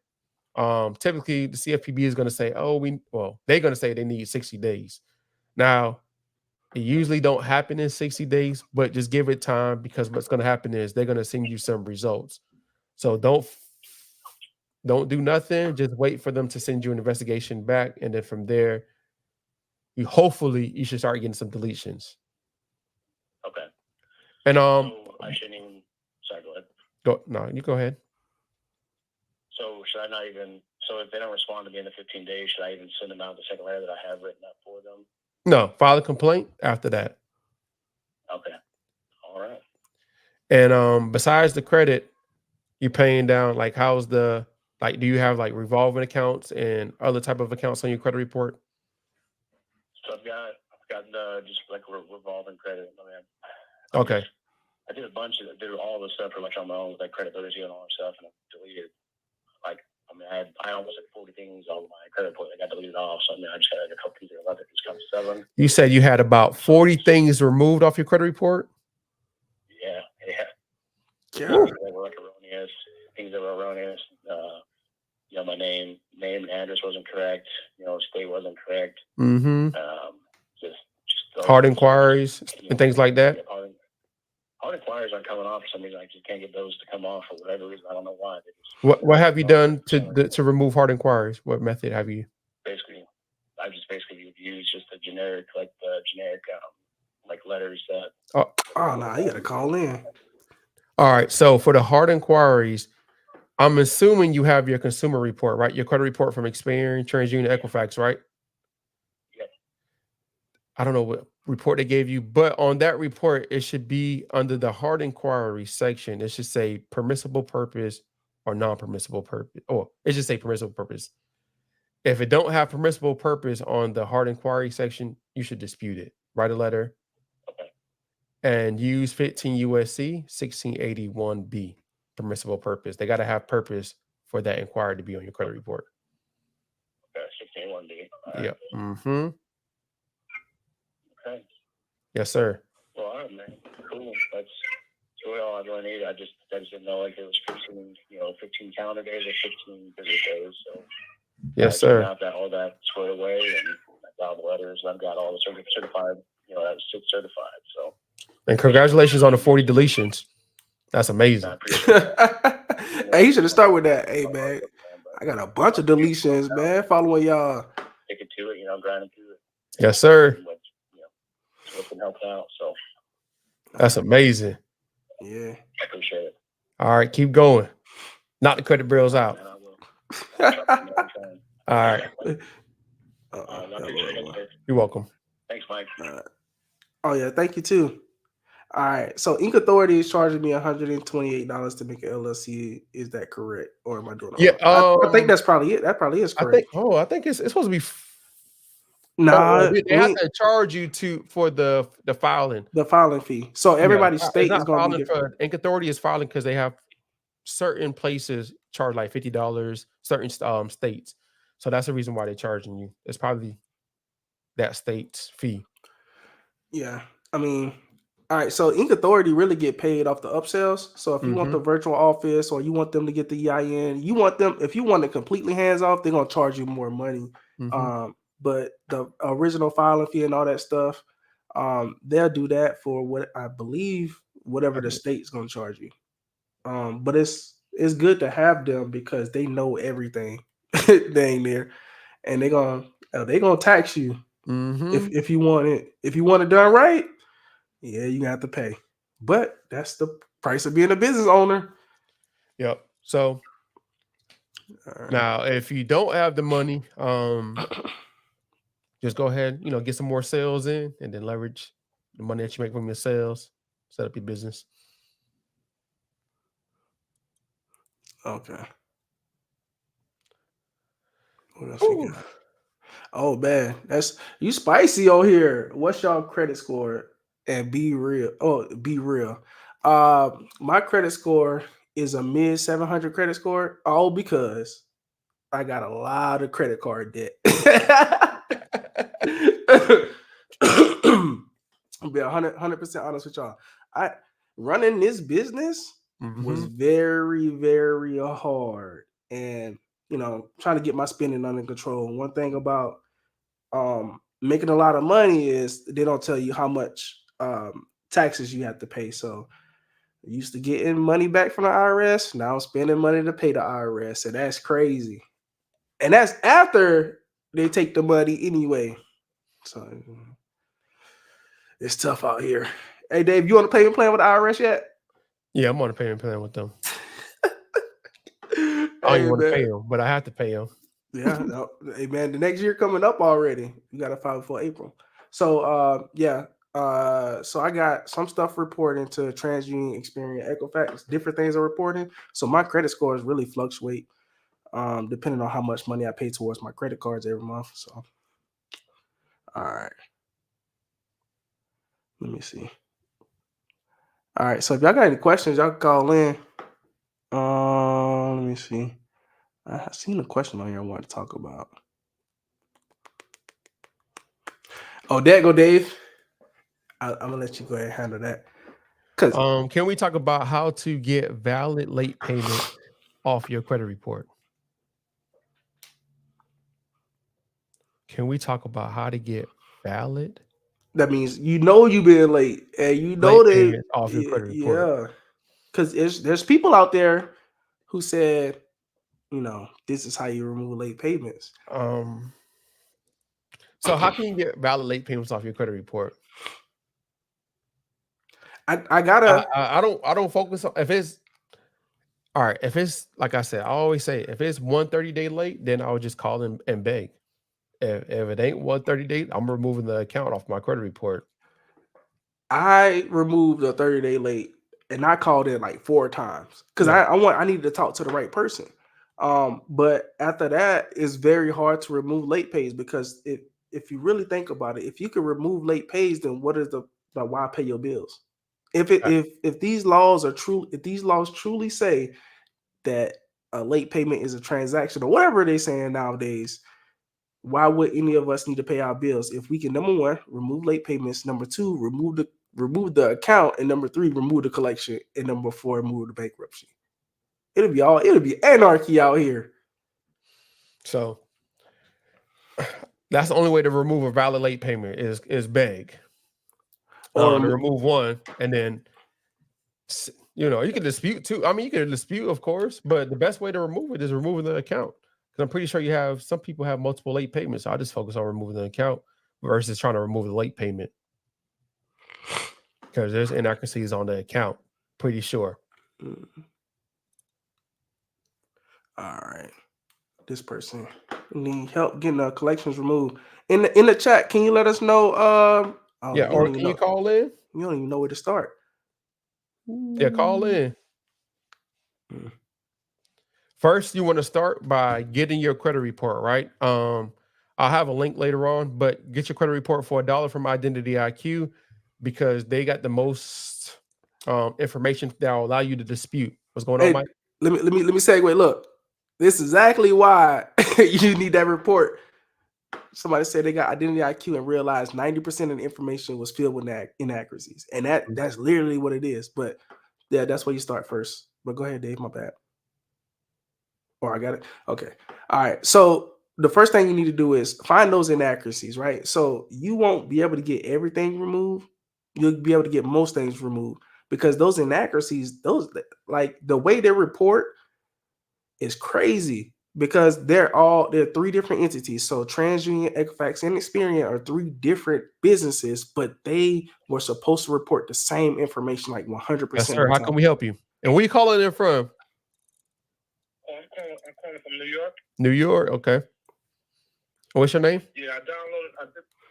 typically the CFPB is going to say, they're going to say they need 60 days. Now, it usually don't happen in 60 days, but just give it time because what's going to happen is they're going to send you some results. So don't do nothing. Just wait for them to send you an investigation back. And then from there, hopefully you should start getting some deletions. Okay. And so I shouldn't even, sorry, go ahead. You go ahead. So should I not even, so if they don't respond to me in the 15 days, should I even send them out the second letter that I have written up for them? No, file a complaint after that. Okay. All right. And besides the credit, you're paying down, do you have revolving accounts and other type of accounts on your credit report? So I've got just like revolving credit. Okay. I did all the stuff pretty much on my own with credit builders and all that stuff, and I deleted I almost had 40 things on my credit report that got deleted off. So I just had a couple things that left. Just come to 7. You said you had about 40 things removed off your credit report? Yeah. Yeah. Things that were erroneous. Things that were erroneous. My name and address wasn't correct. State wasn't correct. Mm-hmm. Just hard inquiries and things like that. Hard inquiries aren't coming off for some reason. I just can't get those to come off for whatever reason. I don't know why. What have you done to remove hard inquiries? What method have you? I've just used just the generic letters that. Oh no, you gotta call in. All right. So for the hard inquiries, I'm assuming you have your consumer report, right? Your credit report from Experian, Transunion, Equifax, right? Yes. I don't know what report they gave you, but on that report, it should be under the hard inquiry section. It should say permissible purpose or non-permissible purpose. Or it should say permissible purpose. If it don't have permissible purpose on the hard inquiry section, you should dispute it. Write a letter and use 15 U.S.C. 1681B, permissible purpose. They got to have purpose for that inquiry to be on your credit report. Okay, 1681B. Yeah. Mm-hmm. Okay. Yes, sir. Well, all right, man. Cool. That's really all I really need. I just didn't know like it was 15 calendar days or 15 business days. So yes, sir. I've got all that squared away, and I got all the letters, and I've got all the certified. That was certified. So. And congratulations on the 40 deletions. That's amazing. Hey, you should have started with that. Hey, man, I got a bunch of deletions, man. Following y'all. Sticking to it, grinding through it. Yes, sir. What can help out. So. That's amazing. Yeah. I appreciate it. All right, keep going. Knock the credit bills out. All right. You're welcome. Thanks, Mike. Oh, yeah. Thank you, too. All right. So Inc. Authority is charging me $128 to make an LLC. Is that correct? Or am I doing it? Yeah. I think that's probably it. That probably is correct. I think it's supposed to be. Nah, they have to charge you for the filing. The filing fee. So everybody's state is going to be different. Inc. Authority is filing because they have certain places charge like $50, certain states. So that's the reason why they're charging you. It's probably that state's fee. Yeah. I mean, all right. So Inc. Authority really get paid off the upsells. So if you want the virtual office or you want them to get the EIN, if you want it completely hands off, they're going to charge you more money. But the original filing fee and all that stuff, they'll do that for what I believe, whatever the state's going to charge you. But it's good to have them because they know everything. They ain't there, and they're gonna tax you if you want it. If you want it done right, yeah, you have to pay. But that's the price of being a business owner. Yep. So now, if you don't have the money, just go ahead, get some more sales in, and then leverage the money that you make from your sales, set up your business. Okay. What else we got? Oh man, that's you spicy on here. What's y'all credit score? And be real. Oh, be real. My credit score is a mid 700 credit score. All because I got a lot of credit card debt. I'll be 100% honest with y'all. Running this business was very, very hard, and trying to get my spending under control. One thing about making a lot of money is they don't tell you how much taxes you have to pay. So I used to getting money back from the IRS. Now I'm spending money to pay the IRS, and that's crazy. And that's after they take the money anyway. So it's tough out here. Hey, Dave, you on a payment plan with the IRS yet? Yeah, I'm on a payment plan with them. I don't even want to pay them, but I have to pay them. Yeah. No, hey, man, the next year coming up already. You got to file before April. So, so I got some stuff reporting to TransUnion, Experian, Equifax. Different things are reporting. So my credit scores really fluctuate depending on how much money I pay towards my credit cards every month. So, all right. Let me see. All right. So if y'all got any questions, y'all can call in. Let me see. I seen a question on here I wanted to talk about. Oh, there you go, Dave. I'm gonna let you go ahead and handle that. Can we talk about how to get valid late payment off your credit report? Can we talk about how to get valid? That means you've been late, and they off your credit report. Yeah, because there's people out there who said, this is how you remove late payments. So how can you get valid late payments off your credit report? I don't focus on if it's. All right. If it's like I said, I always say if it's 130-day late, then I would just call and beg. If it ain't 130 days, I'm removing the account off my credit report. I removed a 30-day late, and I called in like 4 times because Yeah. I needed to talk to the right person. But after that, it's very hard to remove late pays because if you really think about it, if you can remove late pays, then what is the why pay your bills? If these laws are true, if these laws truly say that a late payment is a transaction or whatever they're saying nowadays, why would any of us need to pay our bills if we can, number one, remove late payments, number two, remove the account, and number three, remove the collection, and number four, remove the bankruptcy? It'll be anarchy out here. So that's the only way to remove a valid late payment is beg. Or To remove one, and then you can dispute too. I mean, you can dispute, of course, but the best way to remove it is removing the account. Because I'm pretty sure some people have multiple late payments. So I just focus on removing the account versus trying to remove the late payment because there's inaccuracies on the account. Pretty sure. all right, this person need help getting the collections removed. In the chat, can you let us know? Yeah, or can you call in? You don't even know where to start. Yeah, call in. First, you want to start by getting your credit report, right? I'll have a link later on, but get your credit report for $1 from Identity IQ because they got the most information that will allow you to dispute. What's going on, Mike? Let me segue. Look, this is exactly why you need that report. Somebody said they got Identity IQ and realized 90% of the information was filled with inaccuracies, and that's literally what it is. But yeah, that's where you start first. But go ahead, Dave. My bad. Or I got it. Okay. All right. So the first thing you need to do is find those inaccuracies, right? So you won't be able to get everything removed. You'll be able to get most things removed because those inaccuracies, those like the way they report is crazy because they're 3 different entities. So Transunion, Equifax, and Experian are 3 different businesses, but they were supposed to report the same information like 100%. Yes, sir. How can we help you? And where you calling in from? I'm calling from New York. New York, okay. What's your name? Yeah, I did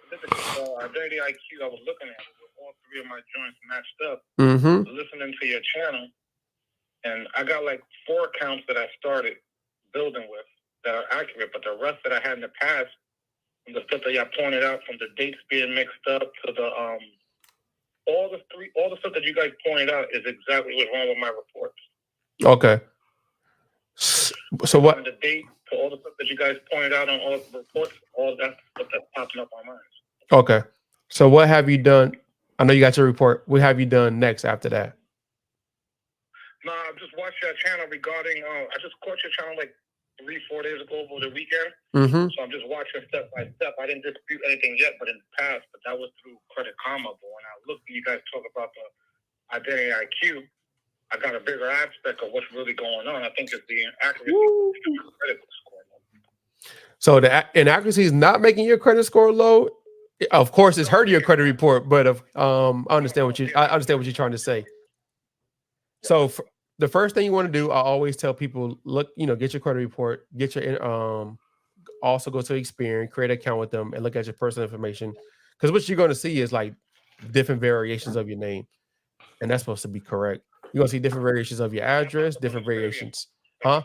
the Identity IQ. I was looking at it with all 3 of my joints matched up. Listening to your channel, and I got like 4 accounts that I started building with that are accurate, but the rest that I had in the past, from the stuff that y'all pointed out, from the dates being mixed up to the all the stuff that you guys pointed out is exactly what's wrong with my reports. Okay. So what? From the date to all the stuff that you guys pointed out on all the reports, all that stuff that's popping up on mine. Okay. So what have you done? I know you got your report. What have you done next after that? No, I just watched your channel regarding. I just caught your channel like 3-4 days ago over the weekend. So I'm just watching step by step. I didn't dispute anything yet, but in the past, but that was through Credit Karma. But when I looked and you guys talk about the Identity IQ, I got a bigger aspect of what's really going on. I think it's the inaccuracy of your credit score. So the inaccuracy is not making your credit score low. Of course, it's hurting your credit report, but I understand what you're trying to say. So the first thing you want to do, I always tell people, look, get your credit report, get your also go to Experian, create an account with them, and look at your personal information. Because what you're going to see is like different variations of your name, and that's supposed to be correct. You're going to see different variations of your address, different variations. Huh?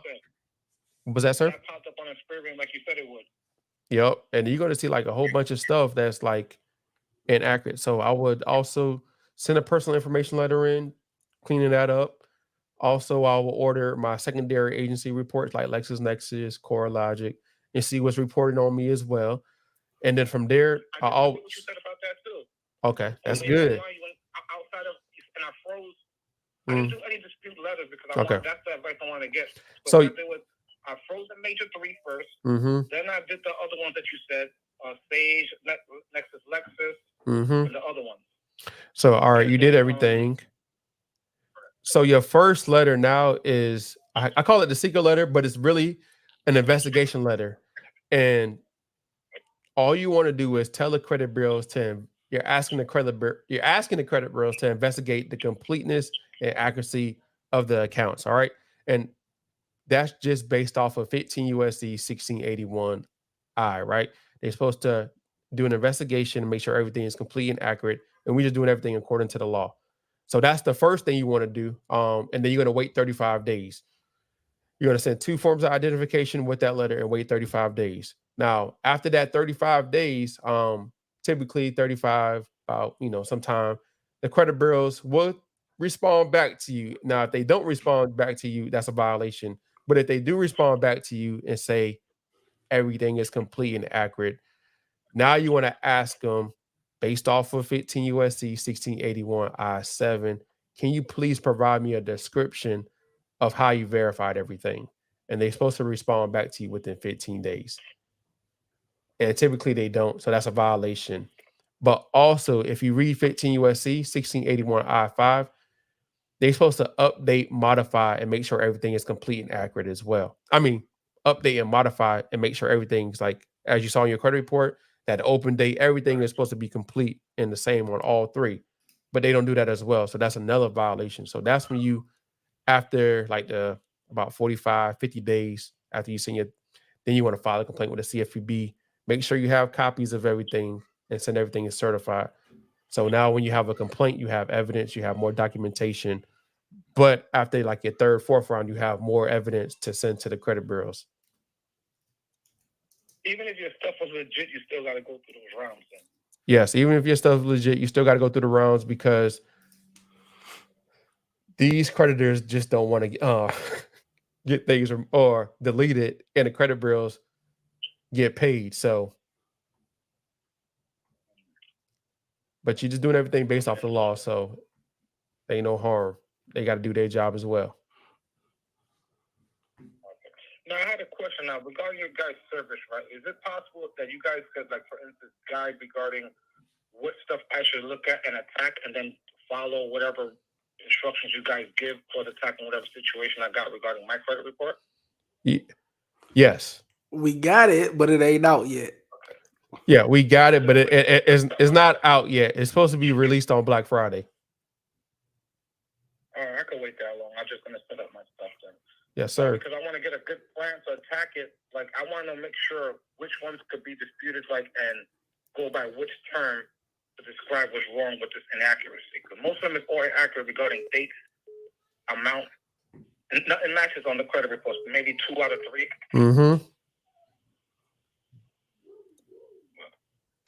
Was that, sir? That popped up on Experian like you said it would. Yep. And you're going to see like a whole bunch of stuff that's like inaccurate. So I would also send a personal information letter in, cleaning that up. Also, I will order my secondary agency reports like LexisNexis, CoreLogic, and see what's reported on me as well. And then from there, I always. What you said about that too. Okay, that's good. Outside of, and I froze. I didn't do any dispute letters because that's the advice I want to get. So I froze the major 3 first. Then I did the other ones that you said, Sage, Lexis, and the other ones. So all right, you did everything. So your first letter now is, I call it the secret letter, but it's really an investigation letter. And all you want to do is tell the credit bureaus you're asking the credit bureaus to investigate the completeness and accuracy of the accounts. All right. And that's just based off of 15 U.S.C. 1681I, right? They're supposed to do an investigation and make sure everything is complete and accurate, and we're just doing everything according to the law. So that's the first thing you want to do. And then you're going to wait 35 days. You're going to send 2 forms of identification with that letter and wait 35 days. Now, after that 35 days, typically 35, sometime the credit bureaus will respond back to you. Now, if they don't respond back to you, that's a violation. But if they do respond back to you and say everything is complete and accurate, now you want to ask them, based off of 15 U.S.C. 1681 I-7, can you please provide me a description of how you verified everything? And they're supposed to respond back to you within 15 days. And typically they don't, so that's a violation. But also, if you read 15 U.S.C. 1681 I-5, they're supposed to update, modify, and make sure everything is complete and accurate as well. I mean, update and modify and make sure everything's like, as you saw in your credit report, that open date, everything is supposed to be complete and the same on all 3. But they don't do that as well. So that's another violation. So that's when you, after like about 45, 50 days after you send then you want to file a complaint with the CFPB. Make sure you have copies of everything and send everything is certified. So now when you have a complaint, you have evidence, you have more documentation. But after like your 3rd, 4th round, you have more evidence to send to the credit bureaus. Even if your stuff was legit, you still got to go through those rounds then. Yes, even if your stuff is legit, you still got to go through the rounds because these creditors just don't want to get things or delete it, and the credit bureaus get paid. So, but you're just doing everything based off the law, so ain't no harm. They got to do their job as well. Now, I had a question now regarding your guys' service, right? Is it possible that you guys could, like, for instance, guide regarding what stuff I should look at and attack and then follow whatever instructions you guys give for the attacking whatever situation I got regarding my credit report? Yes. We got it, but it ain't out yet. Yeah, we got it, but it's not out yet. It's supposed to be released on Black Friday. All right, I can wait that long. I'm just going to set up my stuff then. Yes, sir. Because I want to get a good plan to attack it. Like, I want to make sure which ones could be disputed, like, and go by which term to describe what's wrong with this inaccuracy. Because most of them is all inaccurate regarding dates, amount, and nothing matches on the credit reports. Maybe 2 out of 3. Mm-hmm.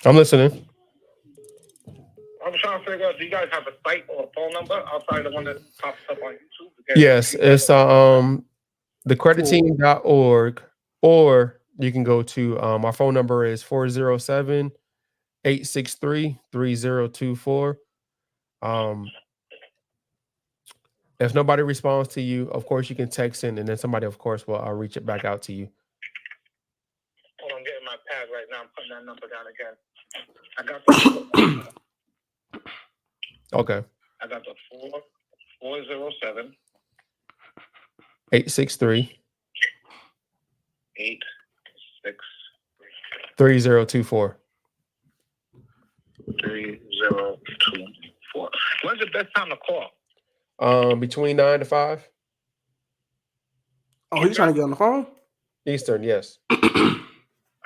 I'm listening. I'm trying to figure out, do you guys have a site or a phone number outside the one that pops up on YouTube? Yes, it's thecreditteam.org, or you can go to our phone number is 407-863-3024. If nobody responds to you, of course you can text in, and then somebody, of course, will reach it back out to you. Hold on, I'm getting my pad right now. I'm putting that number down again. I got the Okay. I got the 407 863 863 3024. 3024. When's the best time to call? Between 9 to 5 Oh, he's trying to get on the phone? Eastern. Yes. All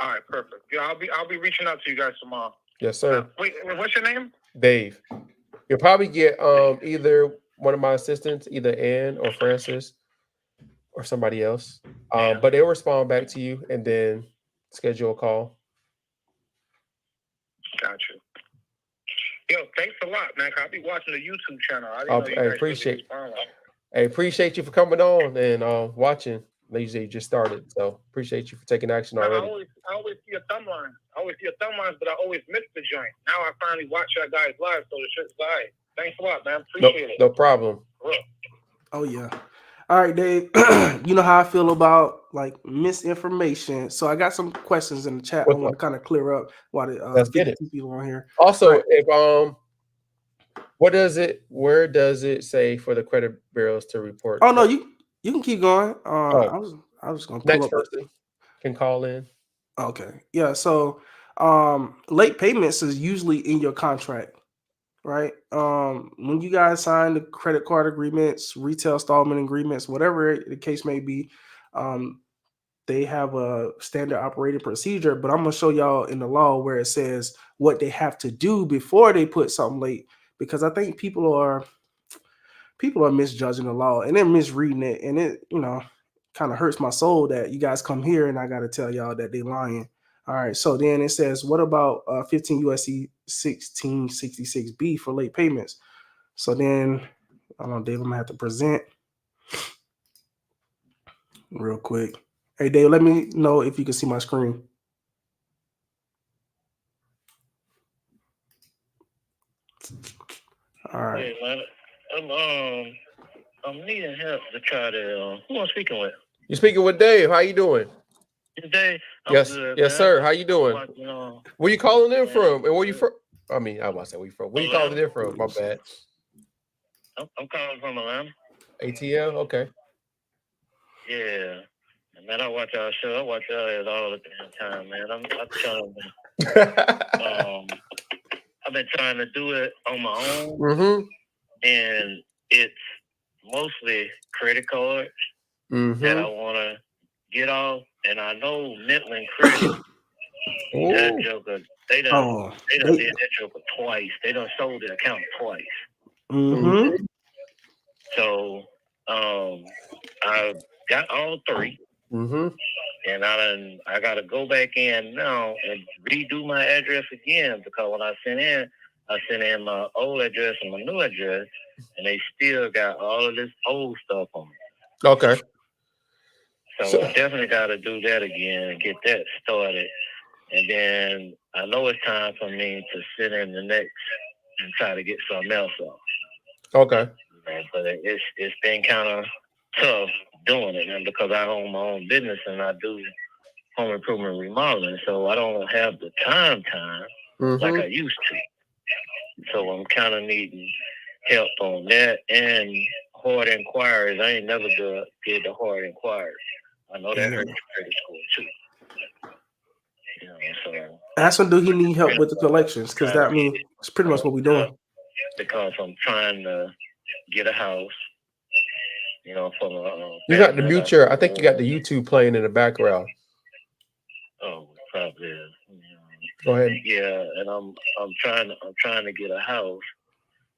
right, perfect. Yeah, I'll be reaching out to you guys tomorrow. Yes, sir. Wait, what's your name? Dave. You'll probably get either one of my assistants, either Ann or Francis or somebody else. But they'll respond back to you and then schedule a call. Got you. Yo, thanks a lot, man. I'll be watching the YouTube channel. I appreciate you for coming on and watching. They just started, so appreciate you for taking action already. I always see your thumbline. But I always miss the joint. Now I finally watch your guys live, so the shit's live. Thanks a lot, man. Appreciate it. No problem. Oh yeah. All right, Dave. You know how I feel about like misinformation. So I got some questions in the chat. I want to kind of clear up while let's get it. People on here. Also, right. If where does it say for the credit bureaus to report? Oh no, you can keep going. I was going to pull next up. person can call in. Okay. Yeah. So late payments is usually in your contract. right? When you guys sign the credit card agreements, retail installment agreements, whatever the case may be, they have a standard operating procedure. But I'm gonna show y'all in the law where it says what they have to do before they put something late, because I think people are misjudging the law and they're misreading it, and it kind of hurts my soul that you guys come here and I got to tell y'all that they lying. All right, so then it says, what about 15 U.S.C. 1666B for late payments? So then, I don't know, Dave, I'm gonna have to present real quick. Hey, Dave, let me know if you can see my screen. All right. Hey, man, I'm needing help to try to. Who I'm speaking with? You're speaking with Dave. How you doing? Today, Yes, good, yes, man. sir. How you doing? Where you calling in from? And where you man. from? I mean, I want to say where you from. Where you calling in from? My bad. I'm calling from Atlanta. ATL? Okay. Yeah. Man, I watch our show. I watch y'all all the damn time, man. I'm trying. I've been trying to do it on my own, Mm-hmm. and it's mostly credit cards Mm-hmm. that I want to get off. And I know Midland Credit, that joker, they done did that joker twice. They done sold the account twice. Mm-hmm. So I got all three. Mm-hmm. And I got to go back in now and redo my address again, because when I sent in my old address and my new address, and they still got all of this old stuff on it. Okay. So I definitely got to do that again and get that started. And then I know it's time for me to sit in the next and try to get something else off. Okay. But it's been kind of tough doing it, and because I own my own business and I do home improvement remodeling, so I don't have the time like I used to. So I'm kind of needing help on that and hard inquiries. I ain't never did the hard inquiries. I know that hurts credit score too. So ask him, do he need help with the collections? Because that means it's pretty much what we're doing. Because I'm trying to get a house. From you got the mute your. I think you got the YouTube playing in the background. Oh, probably. Go ahead. Yeah, and I'm trying to get a house,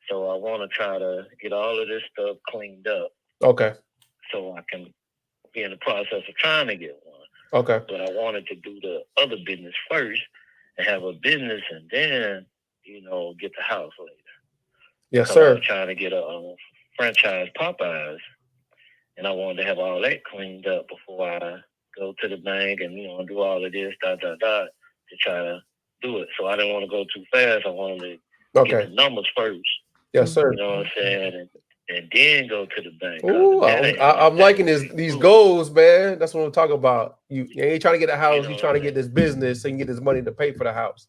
so I want to try to get all of this stuff cleaned up. Okay. So I can be in the process of trying to get one. Okay. But I wanted to do the other business first and have a business, and then get the house later. Yes, sir. I was trying to get a franchise Popeyes, and I wanted to have all that cleaned up before I go to the bank and do all of this to try to do it. So I didn't want to go too fast. I wanted to get the numbers first. Yes, sir. You know what I'm saying? And then go to the bank. Ooh, I'm liking these goals, man. That's what I'm talking about. You ain't trying to get a house. You're trying to get this business so you can get this money to pay for the house.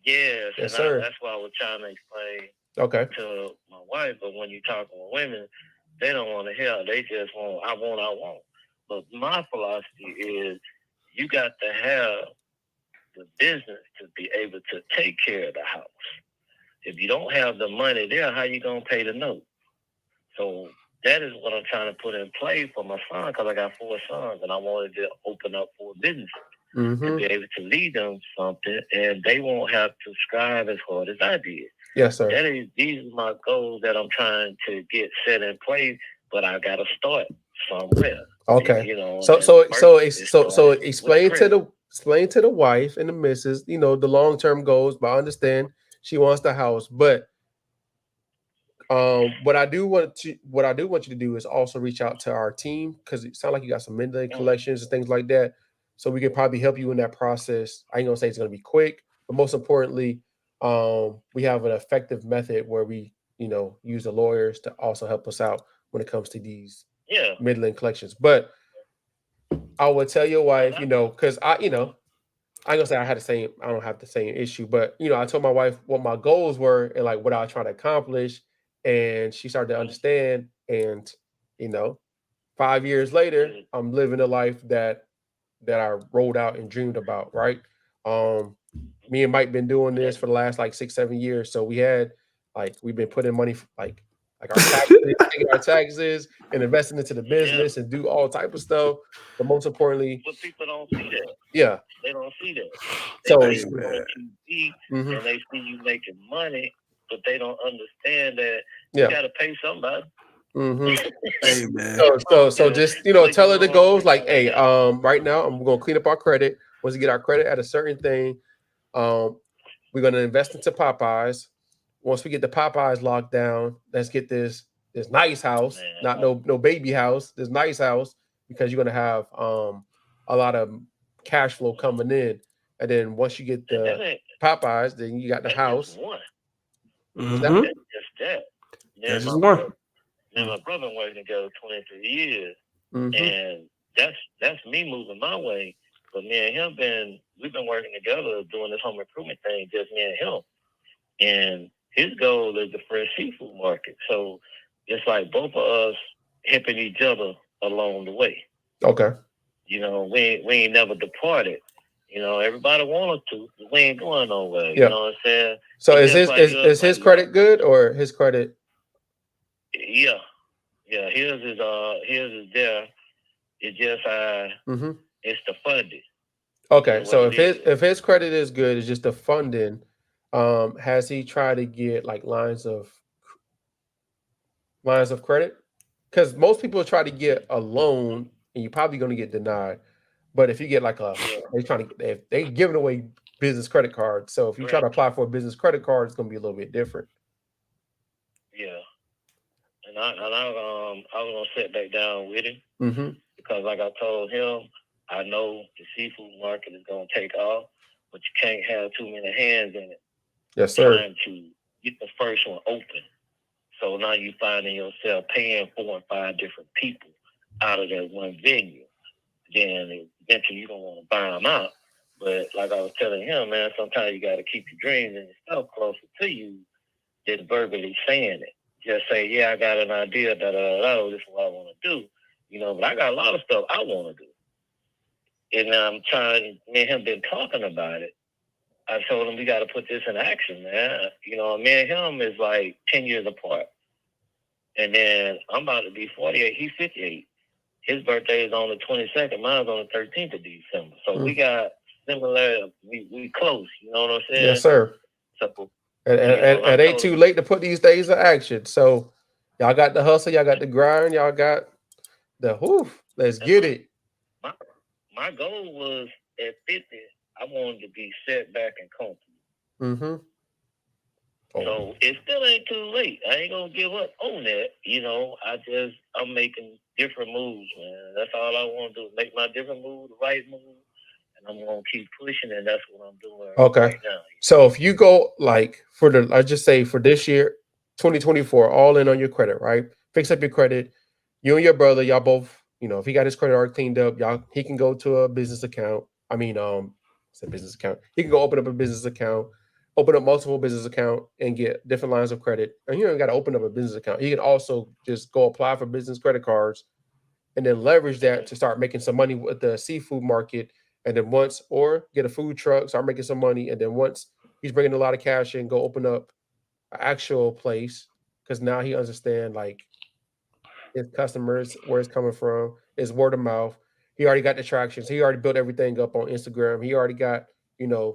Yes, yes, sir. That's why I was trying to explain to my wife. But when you talk with women, they don't want to hear. They just want, I want. But my philosophy is you got to have the business to be able to take care of the house. If you don't have the money there, how you going to pay the note? So that is what I'm trying to put in play for my son, because I got 4 sons, and I wanted to open up 4 businesses to be able to lead them something, and they won't have to strive as hard as I did. Yes, sir. These are my goals that I'm trying to get set in place, but I got to start somewhere. Okay. So explain to the wife and the missus, the long-term goals, but I understand she wants the house, but what I do want you to do is also reach out to our team, because it sounds like you got some midnight collections and things like that. So we can probably help you in that process. I ain't gonna say it's gonna be quick, but most importantly, we have an effective method where we, use the lawyers to also help us out when it comes to these midland collections. But I would tell your wife, because I ain't gonna say I don't have the same issue, but I told my wife what my goals were and like what I was trying to accomplish, and she started to understand. And 5 years later, I'm living the life that I rolled out and dreamed about, right? me and Mike been doing this for the last like 6-7 years. So we've been putting money for, like our taxes, taking our taxes and investing into the business and do all type of stuff. But most importantly, but people don't see that. Yeah. They don't see that. So They see you on TV and they see you making money, but they don't understand that you got to pay somebody. Hey man. So just tell her the goals. Like, hey, right now I'm gonna clean up our credit. Once we get our credit at a certain thing, we're gonna invest into Popeyes. Once we get the Popeyes locked down, let's get this nice house, not no baby house, this nice house, because you're gonna have a lot of cash flow coming in. And then once you get the Popeyes, then you got the house. Mm-hmm. That's just that. That's just one. And my brother working together 23 years, and that's me moving my way. But me and him we've been working together doing this home improvement thing, just me and him. And his goal is the fresh seafood market. So it's like both of us helping each other along the way. Okay. We ain't never departed. Everybody want us to. We ain't going nowhere. Yeah. You know what I'm saying? So is his credit good or his credit? Yeah. His is there. It's just it's the funding. Okay, so if his credit is good, it's just the funding. Has he tried to get like lines of credit? Because most people try to get a loan and you're probably going to get denied. But if you get like they giving away business credit cards. So if you try to apply for a business credit card, it's going to be a little bit different. Yeah. And I was gonna sit back down with him because, like I told him, I know the seafood market is gonna take off, but you can't have too many hands in it. Yes, sir. Trying to get the first one open, so now you finding yourself paying 4 and 5 different people out of that one venue. Then eventually you don't want to buy them out. But like I was telling him, man, sometimes you got to keep your dreams and your stuff closer to you than verbally saying it. Just say, yeah, I got an idea, this is what I want to do. But I got a lot of stuff I want to do. And I'm trying, me and him been talking about it. I told him we got to put this in action, man. Me and him is like 10 years apart. And then I'm about to be 48. He's 58. His birthday is on the 22nd. Mine's on the 13th of December. So we got similar, we close. You know what I'm saying? Yes, sir. So, and it ain't too late to put these days in action. So y'all got the hustle, y'all got the grind, y'all got the let's get it. My goal was at 50, I wanted to be set back and comfortable. So it still ain't too late. I ain't gonna give up on that. I'm making different moves, man. That's all I want to do. Make my different move, the right move. I'm gonna keep pushing, and that's what I'm doing right now. So if you go like let's just say for this year, 2024, all in on your credit, right? Fix up your credit. You and your brother, y'all both, if he got his credit already cleaned up, he can go to a business account. It's a business account. He can go open up a business account, open up multiple business account, and get different lines of credit. And you don't got to open up a business account. He can also just go apply for business credit cards, and then leverage that to start making some money with the seafood market. And then or get a food truck, start making some money. And then once he's bringing a lot of cash in, go open up an actual place. Because now he understands like his customers, where it's coming from, his word of mouth. He already got the traction. So he already built everything up on Instagram. He already got, a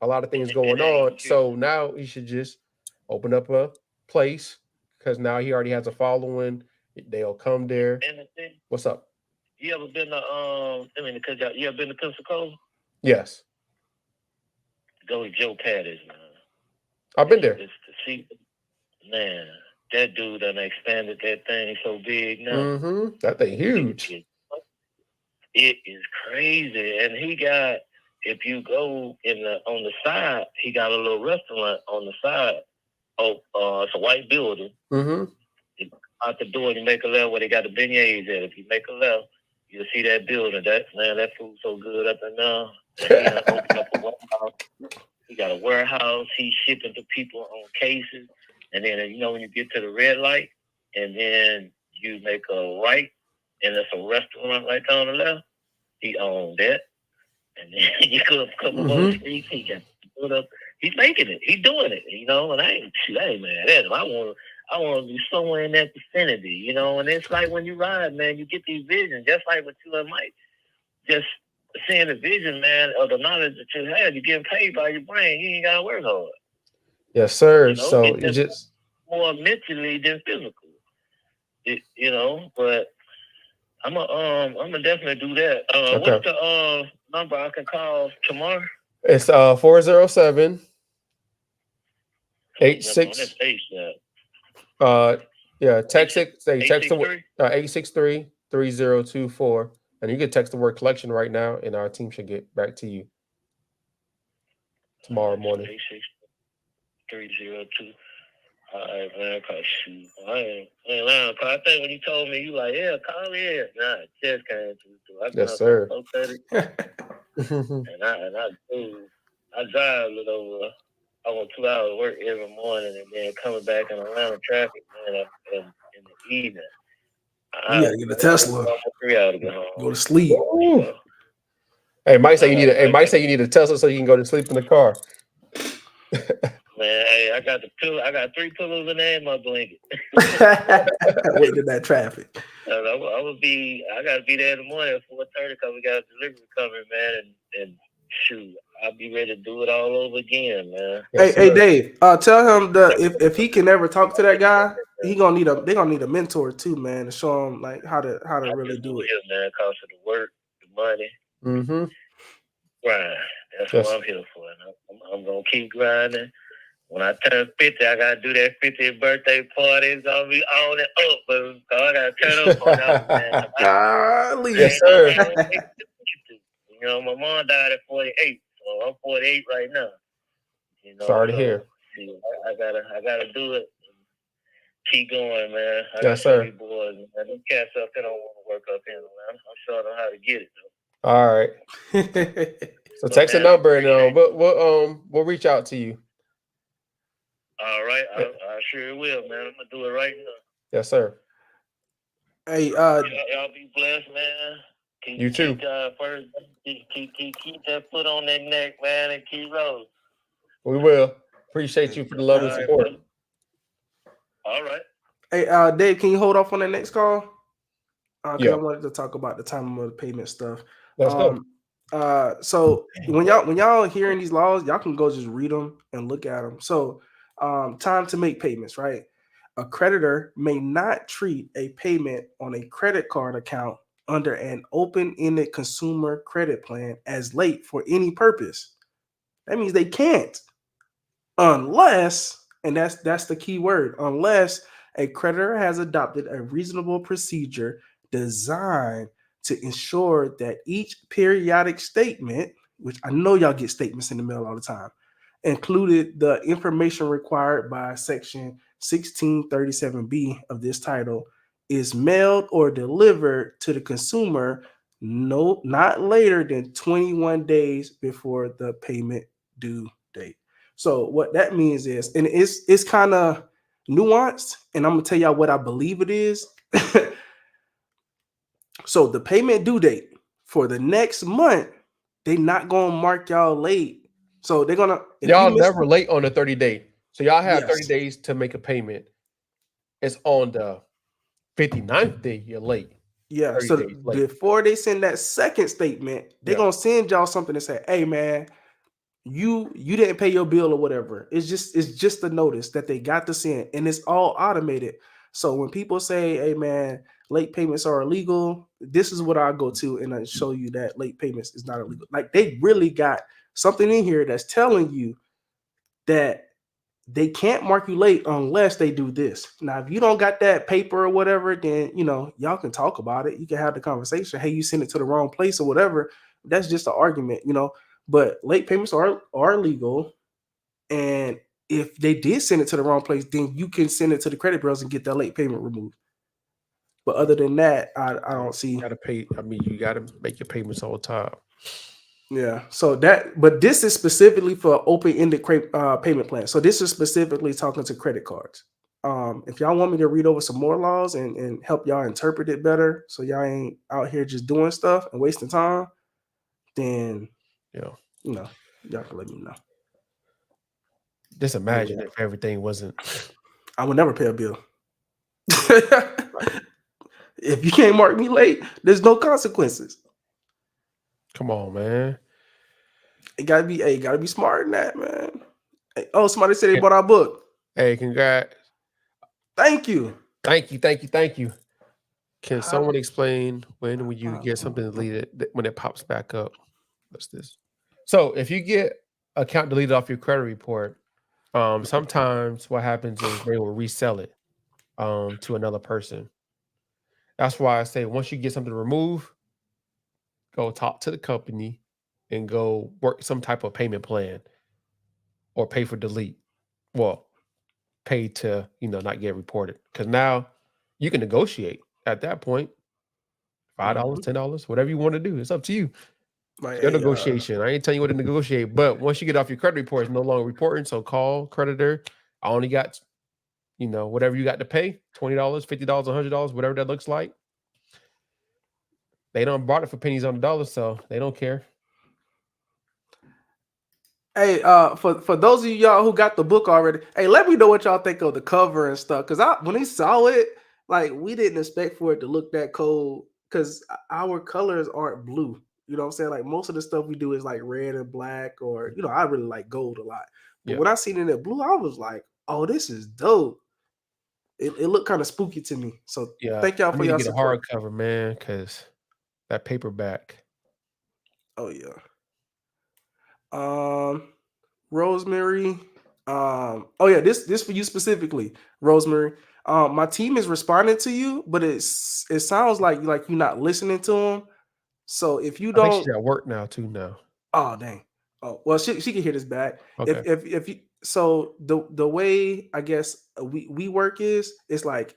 lot of things going on. So now he should just open up a place because now he already has a following. They'll come there. What's up? You ever been to you ever been to Pensacola? Yes. Go to Joe Patty's, man. I've been there. It's the seafood. Man, that dude done expanded that thing so big now. That thing huge. It is crazy. And he got, if you go on the side, he got a little restaurant on the side. It's a white building. Out the door, you make a left where they got the beignets at. If you make a left, you'll see that building. That food's so good up in there. He opened up a warehouse. He got a warehouse. He's shipping to people on cases. And then, when you get to the red light, and then you make a right, and there's a restaurant right down the left, he owned that. And then you go a couple more streets, he got put up. He's making it. He's doing it. You know, and I ain't mad at him. I want to be somewhere in that vicinity. You know, and it's like when you ride, man, you get these visions, just like with you and Mike. Just seeing the vision, man, of the knowledge that you have, you're getting paid by your brain. You ain't gotta work hard. Yes, sir. You know, So it's just more mentally than physical. You know, but I'm gonna definitely do that. Okay. What's the number I can call tomorrow? It's 407 86. Yeah, text it. Say text the 863-3024, and you can text the word collection right now, and our team should get back to you tomorrow morning. 86302. All right, man. Shoot, I ain't lying. I think when you told me, you like, yeah, call in. Nah, just came to. Yes, sir. And I drive a little over almost 2 hours of work every morning, and then coming back in Atlanta traffic, man, in the evening. You gotta get a Tesla. 3 hours to get home. Go to sleep. Hey, Mike say you need a Tesla so you can go to sleep in the car. Man, hey, I got 3 pillows in there in my blanket. Waiting in that traffic. I gotta be there in the morning at 4:30 because we got a delivery coming, man, and shoot, I'll be ready to do it all over again, man. Yes, hey, Dave, tell him that if he can ever talk to that guy, they're gonna need a mentor too, man, to show him like how to really do it. Man, because of the work, the money. Mm-hmm. Grind. That's what I'm here for. And I'm gonna keep grinding. When I turn 50, I gotta do that 50th birthday party. It's gonna be on and up, but I gotta turn up on that, man. Yes, sir. You know, my mom died at 48, so I'm 48 right now. You know, sorry to hear. I gotta do it. Keep going, man. Yes, sir. Boys, man. Them cats up there don't want to work up here, man. I'm showing them how to get it, though. All right. So text a number and we'll reach out to you. All right, I sure will, man. I'm gonna do it right now. Yes, sir. Hey, y'all be blessed, man. You too. Keep that foot on that neck, man, and keep rolling. We will. Appreciate you for the love and support. All right. Hey, Dave, can you hold off on that next call? Yeah. I wanted to talk about the time of the payment stuff. Let's go. So when y'all hearing these laws, y'all can go just read them and look at them. So, time to make payments, right? A creditor may not treat a payment on a credit card account under an open-ended consumer credit plan as late for any purpose. That means they can't, unless, and that's the key word, unless a creditor has adopted a reasonable procedure designed to ensure that each periodic statement, which I know y'all get statements in the mail all the time, included the information required by Section 1637B of this title, is mailed or delivered to the consumer not later than 21 days before the payment due date. So what that means is, and it's kind of nuanced, and I'm gonna tell y'all what I believe it is. So the payment due date for the next month, they're not gonna mark y'all late. So they're gonna y'all never late on the 30-day. So y'all have 30 Yes. days to make a payment. It's on the 59th day you're late. Yeah. So before they send that second statement, they're gonna send y'all something to say, hey man, you didn't pay your bill or whatever. It's just a notice that they got to send, and it's all automated. So when people say, hey man, late payments are illegal, this is what I go to and I show you that late payments is not illegal. Like they really got something in here that's telling you that they can't mark you late unless they do this. Now, if you don't got that paper or whatever, then y'all can talk about it. You can have the conversation. Hey, you sent it to the wrong place or whatever. That's just an argument, But late payments are legal, and if they did send it to the wrong place, then you can send it to the credit bureaus and get that late payment removed. But other than that, I don't see. You gotta pay. I mean, you gotta make your payments all the time. Yeah. So but this is specifically for open-ended payment plan. So this is specifically talking to credit cards. If y'all want me to read over some more laws and help y'all interpret it better, so y'all ain't out here just doing stuff and wasting time, then y'all can let me know. Just imagine if everything wasn't. I would never pay a bill. If you can't mark me late, there's no consequences. Come on, man. It gotta be smart in that, man. Oh, somebody said they bought our book. Hey, congrats. Thank you. Thank you. Can someone explain when will you get something deleted when it pops back up? What's this? So if you get account deleted off your credit report, sometimes what happens is they will resell it to another person. That's why I say once you get something removed, go talk to the company and go work some type of payment plan or pay for delete. Well, pay to, not get reported. Because now you can negotiate at that point. $5, $10, whatever you want to do. It's up to you. Like, Your negotiation. I ain't telling you what to negotiate, but once you get off your credit report, it's no longer reporting. So call creditor. I only got, whatever you got to pay, $20, $50, $100, whatever that looks like. They don't bought it for pennies on the dollar, so they don't care. Hey, for those of y'all who got the book already, hey, let me know what y'all think of the cover and stuff. Because when we saw it, like, we didn't expect for it to look that cold. Because our colors aren't blue. You know what I'm saying? Like, most of the stuff we do is like red and black, or I really like gold a lot. But when I seen it in blue, I was like, "Oh, this is dope." It looked kind of spooky to me. So thank y'all for y'all support. A hardcover, man, because that paperback. Oh yeah. Rosemary. Oh yeah, this for you specifically, Rosemary. My team is responding to you, but it sounds like you're not listening to them. So if you don't, I think she's at work now too. Now. Oh dang. Oh well, she can hear this back. Okay. If you, so the way I guess we work is, it's like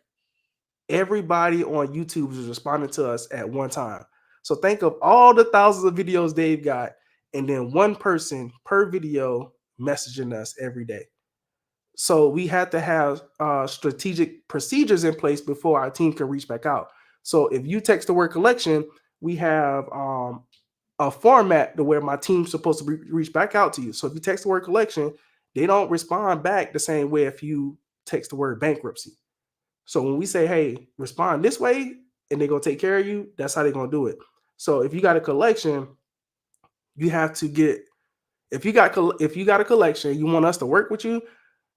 everybody on YouTube is responding to us at one time. So think of all the thousands of videos Dave got, and then one person per video messaging us every day. So we had to have strategic procedures in place before our team can reach back out. So if you text the word collection, we have a format to where my team's supposed to reach back out to you. So if you text the word collection, they don't respond back the same way if you text the word bankruptcy. So when we say, hey, respond this way, and they're going to take care of you, that's how they're going to do it. So if you got a collection, you have to get, if you got a collection, you want us to work with you,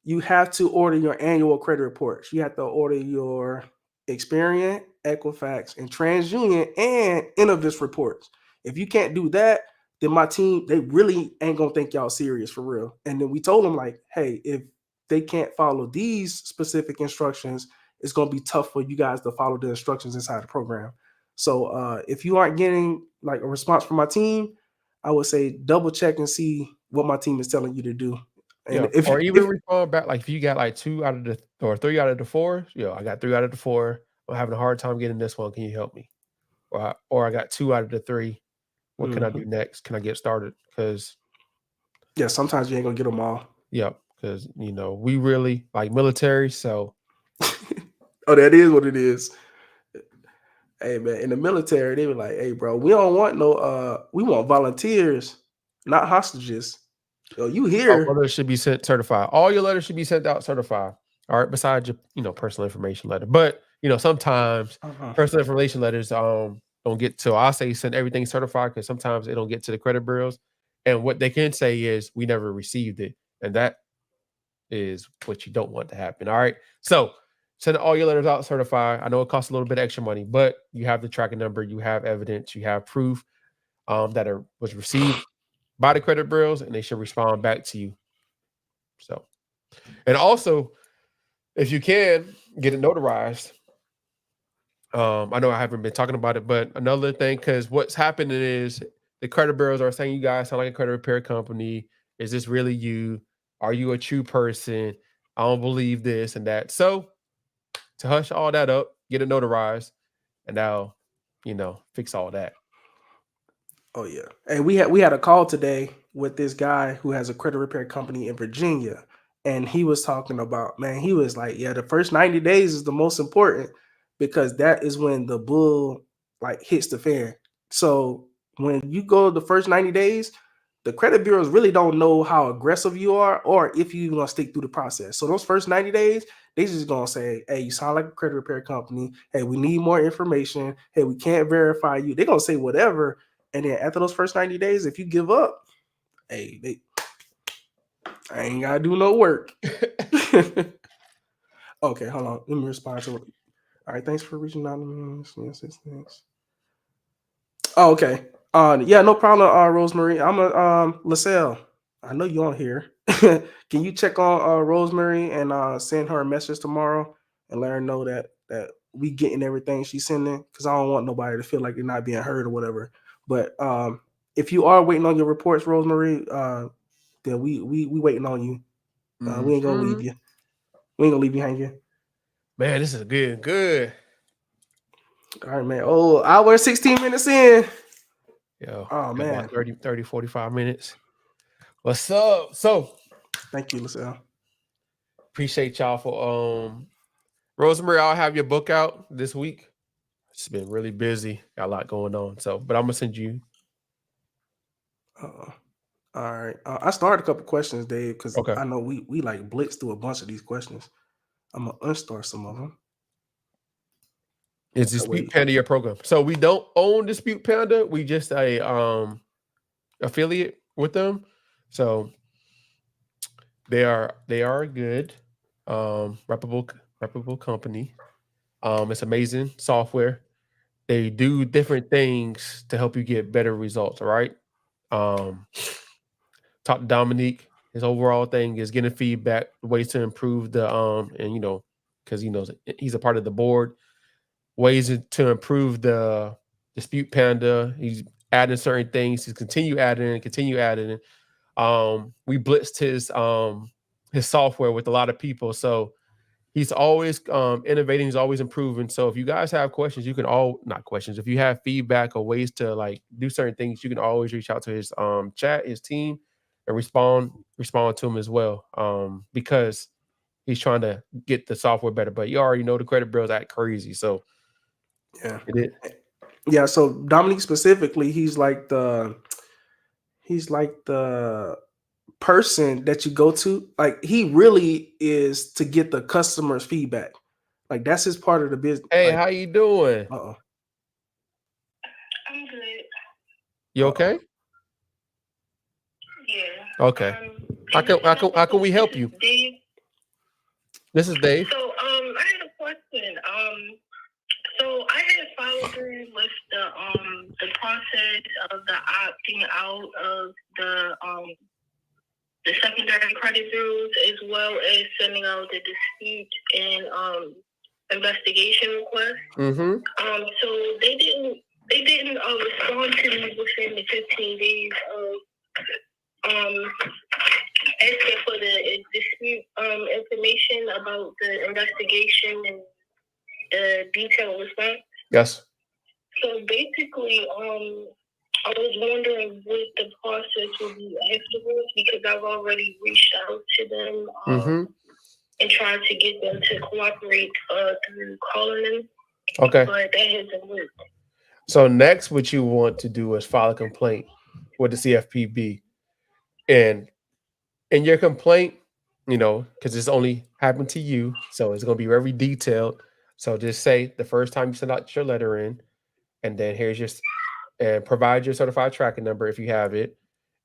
you have to order your annual credit reports. You have to order your Experian, Equifax, and Transunion and Innovis reports. If you can't do that, then my team, they really ain't going to think y'all serious for real. And then we told them, like, hey, if they can't follow these specific instructions, it's going to be tough for you guys to follow the instructions inside the program. So if you aren't getting like a response from my team, I would say double check and see what my team is telling you to do. And respond back, like if you got like 2 out of the, or 3 out of the 4, I got 3 out of the 4. I'm having a hard time getting this one. Can you help me? Or I got 2 out of the 3. What can I do next? Can I get started? Because sometimes you ain't gonna get them all. Because we really like military, so. Oh, that is what it is. Hey man, in the military, they were like, "Hey bro, we don't want we want volunteers, not hostages." So you here? All letters should be sent certified. All your letters should be sent out certified. All right, besides your personal information letter. But sometimes personal information letters don't get to. I say send everything certified because sometimes they don't get to the credit bureaus, and what they can say is we never received it, and that is what you don't want to happen. All right, so send all your letters out certified. I know it costs a little bit of extra money, but you have the tracking number, you have evidence, you have proof that it was received by the credit bureaus, and they should respond back to you. So, and also, if you can get it notarized, I know I haven't been talking about it, but another thing, because what's happening is the credit bureaus are saying you guys sound like a credit repair company. Is this really you? Are you a true person? I don't believe this and that. So to hush all that up, get it notarized, and now, fix all that. Oh yeah. And we had a call today with this guy who has a credit repair company in Virginia. And he was talking about, man, he was like, yeah, the first 90 days is the most important because that is when the bull like hits the fan. So when you go the first 90 days, the credit bureaus really don't know how aggressive you are or if you're gonna stick through the process. So those first 90 days, they just gonna say, hey, you sound like a credit repair company. Hey, we need more information. Hey, we can't verify you. They're gonna say whatever. And then after those first 90 days, if you give up, hey, I ain't gotta do no work. Okay, hold on. Let me respond to it. All right, thanks for reaching out to me. Thanks. Oh, okay. Yeah, no problem, Rosemary. I'm a LaSalle. I know you on here. Can you check on Rosemary and send her a message tomorrow and let her know that we getting everything she's sending? Because I don't want nobody to feel like they're not being heard or whatever. But if you are waiting on your reports, Rosemary, then we waiting on you. We ain't gonna leave you. We ain't gonna leave you hanging. Man, this is good. All right, man. Oh, hour and 16 minutes in. Yo, oh man, about 30, 45 minutes. What's up? So thank you, LaSalle. Appreciate y'all for Rosemary. I'll have your book out this week. It's been really busy, got a lot going on. So, but I'm gonna send you. All right. I started a couple questions, Dave, because Okay. I know we like blitzed through a bunch of these questions. I'm gonna unstart some of them. Is Dispute Panda your program? So we don't own Dispute Panda. We just a affiliate with them. So they are a good reputable company. It's amazing software. They do different things to help you get better results. All right. Talk to Dominique. His overall thing is getting feedback, ways to improve the and because he knows he's a part of the board, ways to improve the Dispute Panda. He's adding certain things. He's continue adding. We blitzed his software with a lot of people, so he's always innovating. He's always improving. So if you guys have questions, you can if you have feedback or ways to like do certain things, you can always reach out to his chat, his team, and respond to him as well. Because he's trying to get the software better. But you already know the credit bureaus act crazy. So yeah. So Dominique specifically, he's like the person that you go to. Like he really is to get the customer's feedback. Like that's his part of the business. Hey, how you doing? I'm good. You okay? Yeah. Okay. How can we help you? Dave. This is Dave. So I had a question. So I had followed through with the process of the opting out of the secondary credit bureaus, as well as sending out the dispute and investigation request. Mm-hmm. So they didn't respond to me within the 15 days of asking for the dispute information about the investigation and the detailed response. Yes. So basically, I was wondering what the process would be afterwards, because I've already reached out to them and tried to get them to cooperate through calling them. Okay. But that hasn't worked. So next, what you want to do is file a complaint with the CFPB, and in your complaint, because it's only happened to you, so it's going to be very detailed. So just say the first time you send out your letter in, and then and provide your certified tracking number if you have it,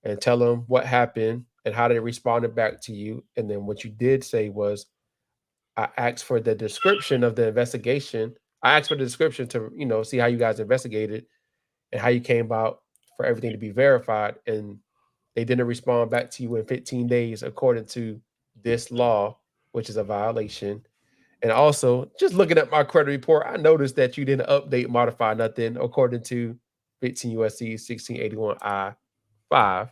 and tell them what happened and how they responded back to you. And then what you did say was, I asked for the description of the investigation. I asked for the description to, see how you guys investigated and how you came about for everything to be verified. And they didn't respond back to you in 15 days, according to this law, which is a violation. And also, just looking at my credit report, I noticed that you didn't update, modify nothing according to 15 U.S.C. 1681 I-5,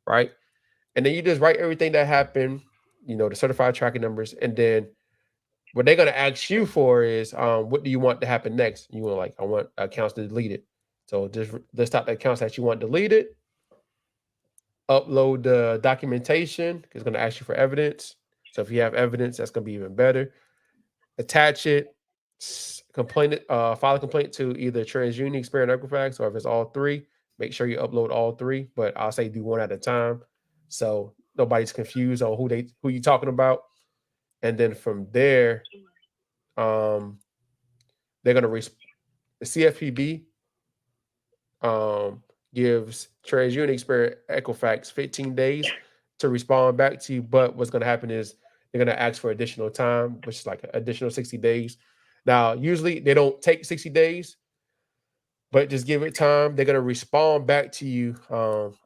right? And then you just write everything that happened, the certified tracking numbers, and then what they're gonna ask you for is, what do you want to happen next? You want I want accounts to delete it. So just list out the accounts that you want deleted. Upload the documentation. It's gonna ask you for evidence. So if you have evidence, that's gonna be even better. Attach it. File a complaint to either Transunion, Experian, Equifax, or if it's all three, make sure you upload all 3, but I'll say do one at a time, so nobody's confused on who you talking about. And then from there, they're gonna the CFPB gives Transunion, Experian, Equifax 15 days to respond back to you. But what's gonna happen is they're gonna ask for additional time, which is like an additional 60 days. Now, usually they don't take 60 days, but just give it time. They're gonna respond back to you.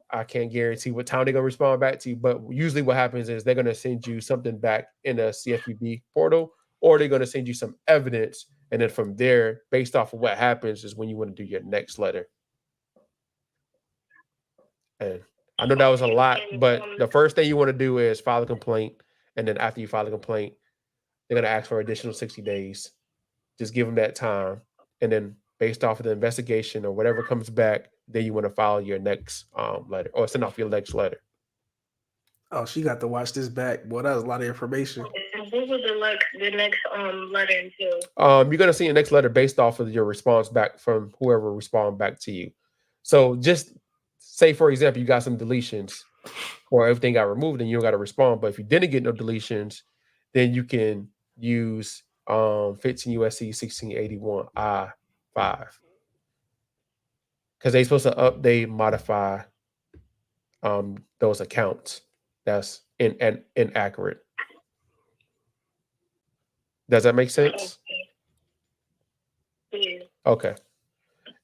I can't guarantee what time they're gonna respond back to you, but usually what happens is they're gonna send you something back in a CFPB portal, or they're gonna send you some evidence, and then from there, based off of what happens, is when you want to do your next letter. And I know that was a lot, but the first thing you want to do is file a complaint, and then after you file a complaint, they're gonna ask for additional 60 days. Just give them that time, and then based off of the investigation or whatever comes back, then you want to file your next letter or send off your next letter. Oh, she got to watch this back. Boy, that was a lot of information. What was the next letter entail? You're gonna see your next letter based off of your response back from whoever respond back to you. So just say, for example, you got some deletions or everything got removed and you don't got to respond. But if you didn't get no deletions, then you can use 15 U.S.C. 1681 I-5. Because they're supposed to update, modify those accounts that's inaccurate. Does that make sense? Yeah. Okay.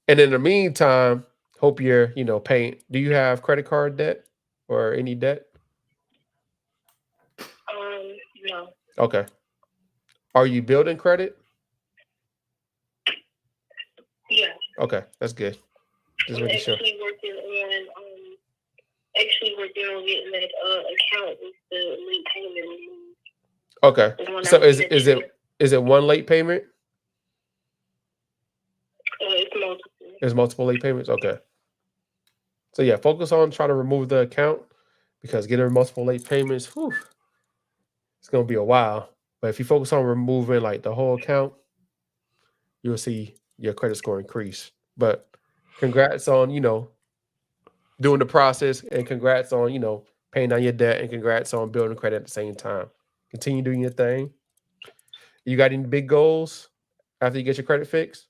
And in the meantime, hope you're, paying. Do you have credit card debt or any debt? No. Okay. Are you building credit? Yeah. Okay, that's good. Just making sure. Actually working on getting that account with the late payment removed. Okay. So is it one late payment? It's multiple. There's multiple late payments? Okay. So yeah, focus on trying to remove the account, because getting multiple late payments, it's gonna be a while. But if you focus on removing like the whole account, you'll see your credit score increase. But congrats on, doing the process, and congrats on, paying down your debt, and congrats on building credit at the same time. Continue doing your thing. You got any big goals after you get your credit fixed?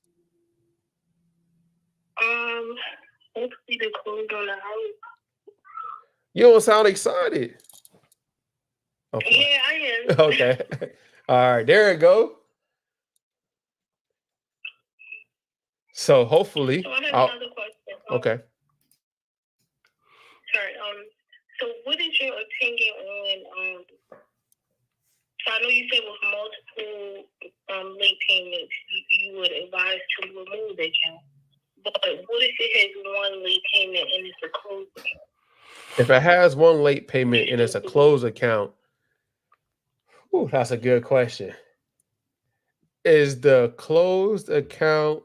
Hopefully to close on the house. You don't sound excited. Okay. Yeah, I am. Okay. All right, there it go. So hopefully, So I have another question. Okay. Sorry. So what is your opinion on so I know you said with multiple late payments, you would advise to remove the account. But what if it has one late payment and it's a closed account? If it has one late payment and it's a closed account, that's a good question. Is the closed account?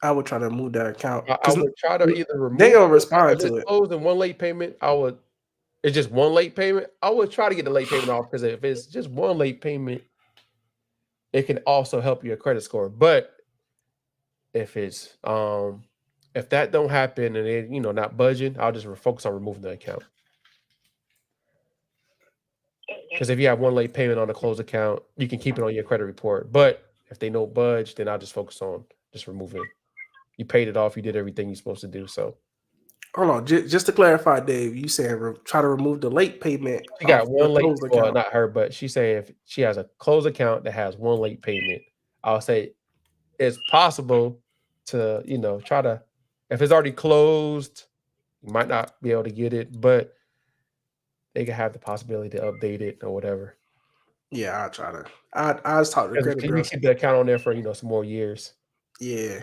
I would try to remove that account. I would try to either remove. They gonna respond to it. Closed and one late payment, it's just one late payment. I would try to get the late payment off, because if it's just one late payment, it can also help your credit score. But if it's if that don't happen and it not budging, I'll just focus on removing the account. Because if you have one late payment on a closed account, you can keep it on your credit report. But if they don't budge, then I'll just focus on just removing it. You paid it off. You did everything you're supposed to do. So hold on, just to clarify, Dave, you saying try to remove the late payment. She got one late, account. Not her, but she's saying if she has a closed account that has one late payment, I'll say it's possible to, try to, if it's already closed, you might not be able to get it, but they can have the possibility to update it or whatever. Yeah, I'll try to. I was talking to credit you girls. Keep the account on there for some more years. Yeah,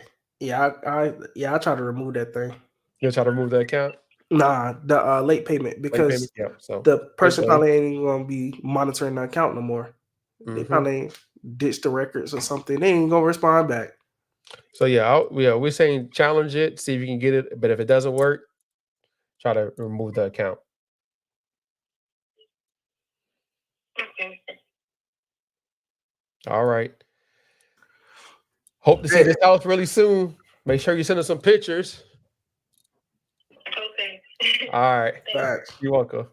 I try to remove that thing. You'll try to remove the account? Nah, the late payment, because so the person probably ain't even gonna be monitoring the account no more. They probably ditched the records or something. They ain't gonna respond back. So we're saying challenge it, see if you can get it. But if it doesn't work, try to remove the account. Okay. All right. Hope to see this house really soon. Make sure you send us some pictures. Okay. All right. Facts. You're welcome.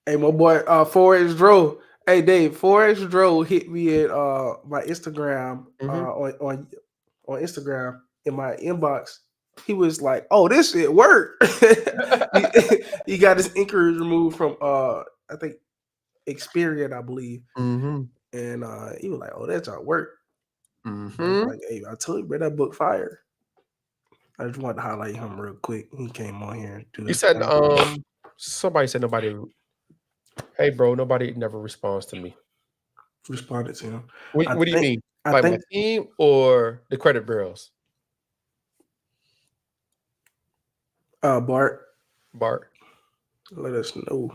Hey, my boy, 4H Dro. Hey, Dave, 4H Dro hit me at my Instagram on Instagram in my inbox. He was like, "Oh, this shit worked." he got his inquiries removed from I think Experian, I believe. And he was like, "Oh, that's our work." I was like, "Hey, I told you, bro, that book fire." I just wanted to highlight him real quick. He came on here. You said somebody said nobody. Hey, bro, nobody never responds to me. Responded to him. What do you mean? Like my team or the credit bureaus? Bart. Let us know.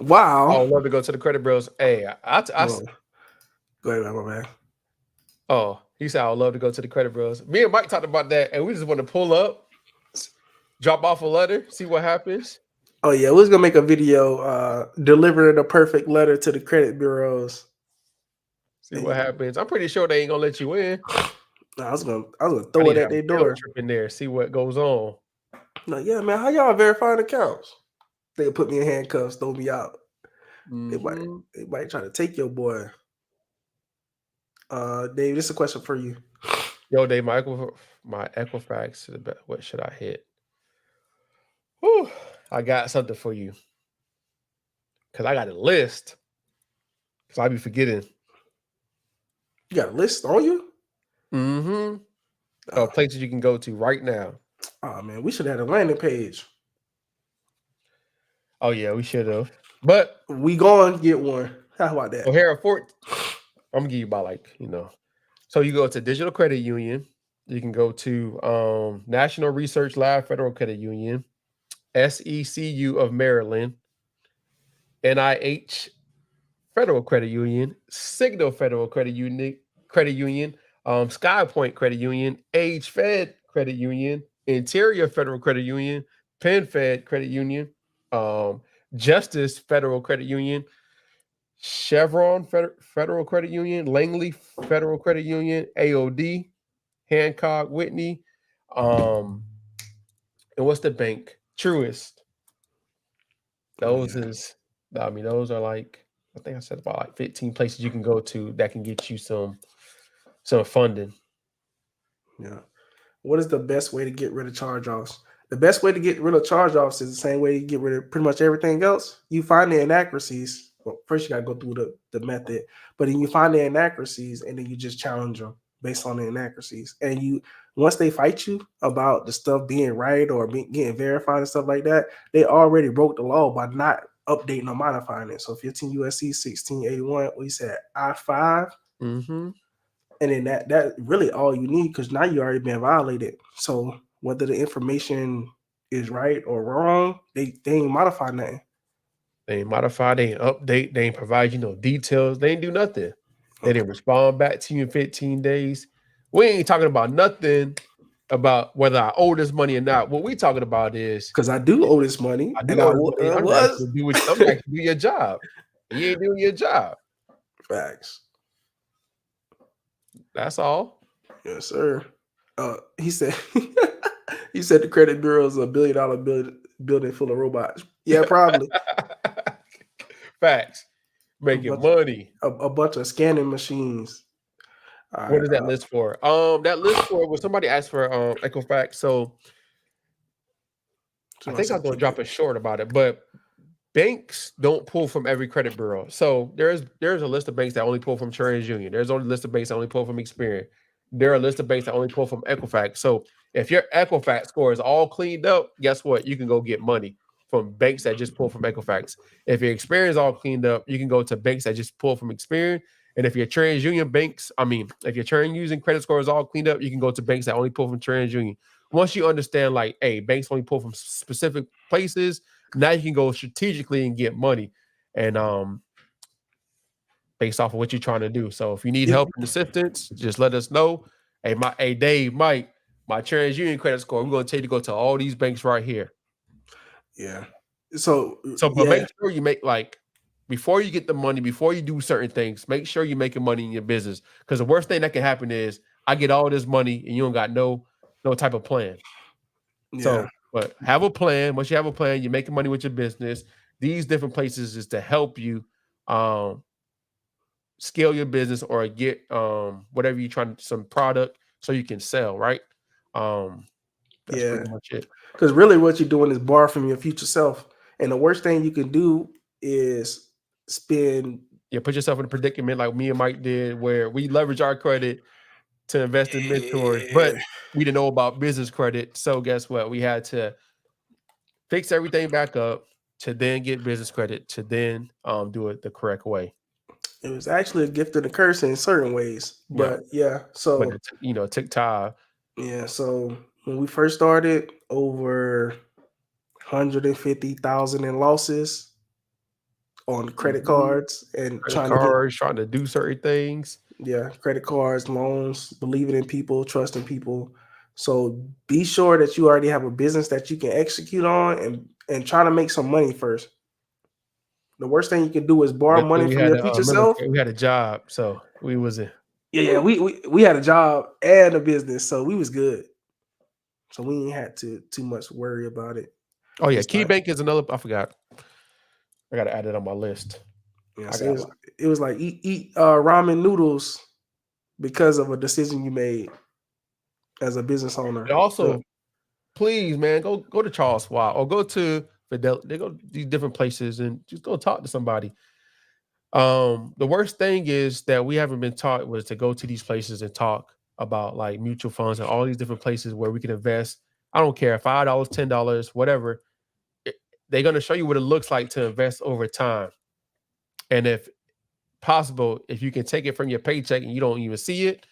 Wow. I would love to go to the credit bureaus. Hey, go ahead, my man. Oh, he said I would love to go to the credit bureaus. Me and Mike talked about that, and we just want to pull up, drop off a letter, see what happens. Oh yeah, we was gonna make a video delivering the perfect letter to the credit bureaus. See what happens. I'm pretty sure they ain't gonna let you in. No, I was gonna throw it at their door. Trip in there, see what goes on. No, yeah, man. How y'all verifying accounts? They'll put me in handcuffs, throw me out. They might try to take your boy. Dave, this is a question for you. Yo, Dave, my Equifax. What should I hit? Whew, I got something for you. Because I got a list. Because I be forgetting. You got a list on you? Places you can go to right now. Oh, man, we should have had a landing page. Oh, yeah, we should have. But we going to get one. How about that? So here at Fort, I'm going to give you about so you go to Digital Credit Union. You can go to National Research Lab Federal Credit Union, SECU of Maryland, NIH Federal Credit Union, Signal Federal Credit Union, SkyPoint Credit Union, Age Fed Credit Union, Interior Federal Credit Union, Penn Fed Credit Union, Justice Federal Credit Union, Chevron Federal Credit Union, Langley Federal Credit Union, AOD, Hancock Whitney, and what's the bank? Truist. Those are like, I think I said about like 15 places you can go to that can get you some funding. Yeah. What is the best way to get rid of charge-offs? The best way to get rid of charge-offs is the same way you get rid of pretty much everything else. You find the inaccuracies. Well, first you got to go through the method, but then you find the inaccuracies and then you just challenge them based on the inaccuracies. And once they fight you about the stuff being right or getting verified and stuff like that, they already broke the law by not updating or modifying it. So 15 U.S.C. 1681, we said I-5. And then that really all you need, because now you already been violated. So whether the information is right or wrong, they ain't modify nothing. They ain't modify, they ain't update, they ain't provide details, they ain't do nothing. They didn't respond back to you in 15 days. We ain't talking about nothing about whether I owe this money or not. What we talking about is because I do owe this money. I'm actually do your job. You ain't doing your job. Facts. That's all. Yes, sir. He said the credit bureau is $1 billion building full of robots. Yeah, probably. Facts. Making money. A bunch of scanning machines. What is that list for? That list for was somebody asked for Equifax. So I think I'm going to drop a short about it, but banks don't pull from every credit bureau. So there's a list of banks that only pull from Transunion. There's only a list of banks that only pull from Experian. There are a list of banks that only pull from Equifax. So if your Equifax score is all cleaned up, guess what? You can go get money from banks that just pull from Equifax. If your Experian is all cleaned up, you can go to banks that just pull from Experian. And if your Transunion if your Transunion credit score is all cleaned up, you can go to banks that only pull from Transunion. Once you understand, banks only pull from specific places, now you can go strategically and get money, and based off of what you're trying to do. So if you need help and assistance, just let us know. Hey, Dave, Mike, my Transunion credit score, we're going to tell you to go to all these banks right here. Yeah. So but make sure you make before you get the money, before you do certain things, make sure you're making money in your business. Because the worst thing that can happen is I get all this money and you don't got no type of plan. Yeah. So, but have a plan. Once you have a plan, you're making money with your business. These different places is to help you scale your business or get whatever you're trying, some product so you can sell, right? That's pretty much it. Because really what you're doing is borrow from your future self. And the worst thing you can do is spend. Yeah, put yourself in a predicament like me and Mike did, where we leverage our credit to invest in mentors, but we didn't know about business credit. So guess what? We had to fix everything back up to then get business credit to then do it the correct way. It was actually a gift and a curse in certain ways. But so but it took time. Yeah, so when we first started, over 150,000 in losses on credit cards and trying to do certain things. Yeah, credit cards, loans, believing in people, trusting people. So be sure that you already have a business that you can execute on and try to make some money first. The worst thing you can do is borrow money from your future self. We had a job, so we wasn't. Yeah, we had a job and a business, so we was good. So we ain't had to too much worry about it. Oh yeah, KeyBank is another. I forgot. I got to add it on my list. Yeah, so it was like eat ramen noodles because of a decision you made as a business owner. And also, please, man, go to Charles Schwab or go to Fidelity. They go to these different places and just go talk to somebody. The worst thing is that we haven't been taught was to go to these places and talk about like mutual funds and all these different places where we can invest. I don't care, $5, $10, whatever. They're going to show you what it looks like to invest over time. And if possible, if you can take it from your paycheck and you don't even see it,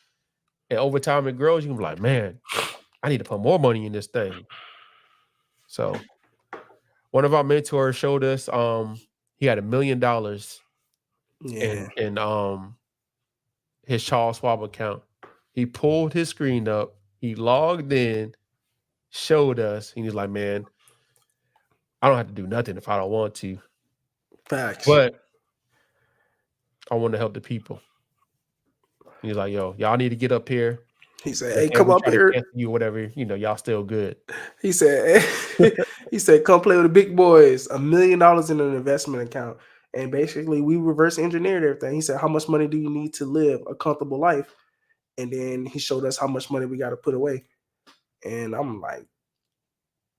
and over time it grows, you can be like, man, I need to put more money in this thing. So one of our mentors showed us he had $1 million in his Charles Schwab account. He pulled his screen up, he logged in, showed us, and he's like, man, I don't have to do nothing if I don't want to. Facts. But I want to help the people. And he's like, yo, y'all need to get up here. He said, hey, come up here. You whatever, y'all still good. He said, come play with the big boys. $1 million in an investment account. And basically we reverse engineered everything. He said, how much money do you need to live a comfortable life? And then he showed us how much money we got to put away. And I'm like,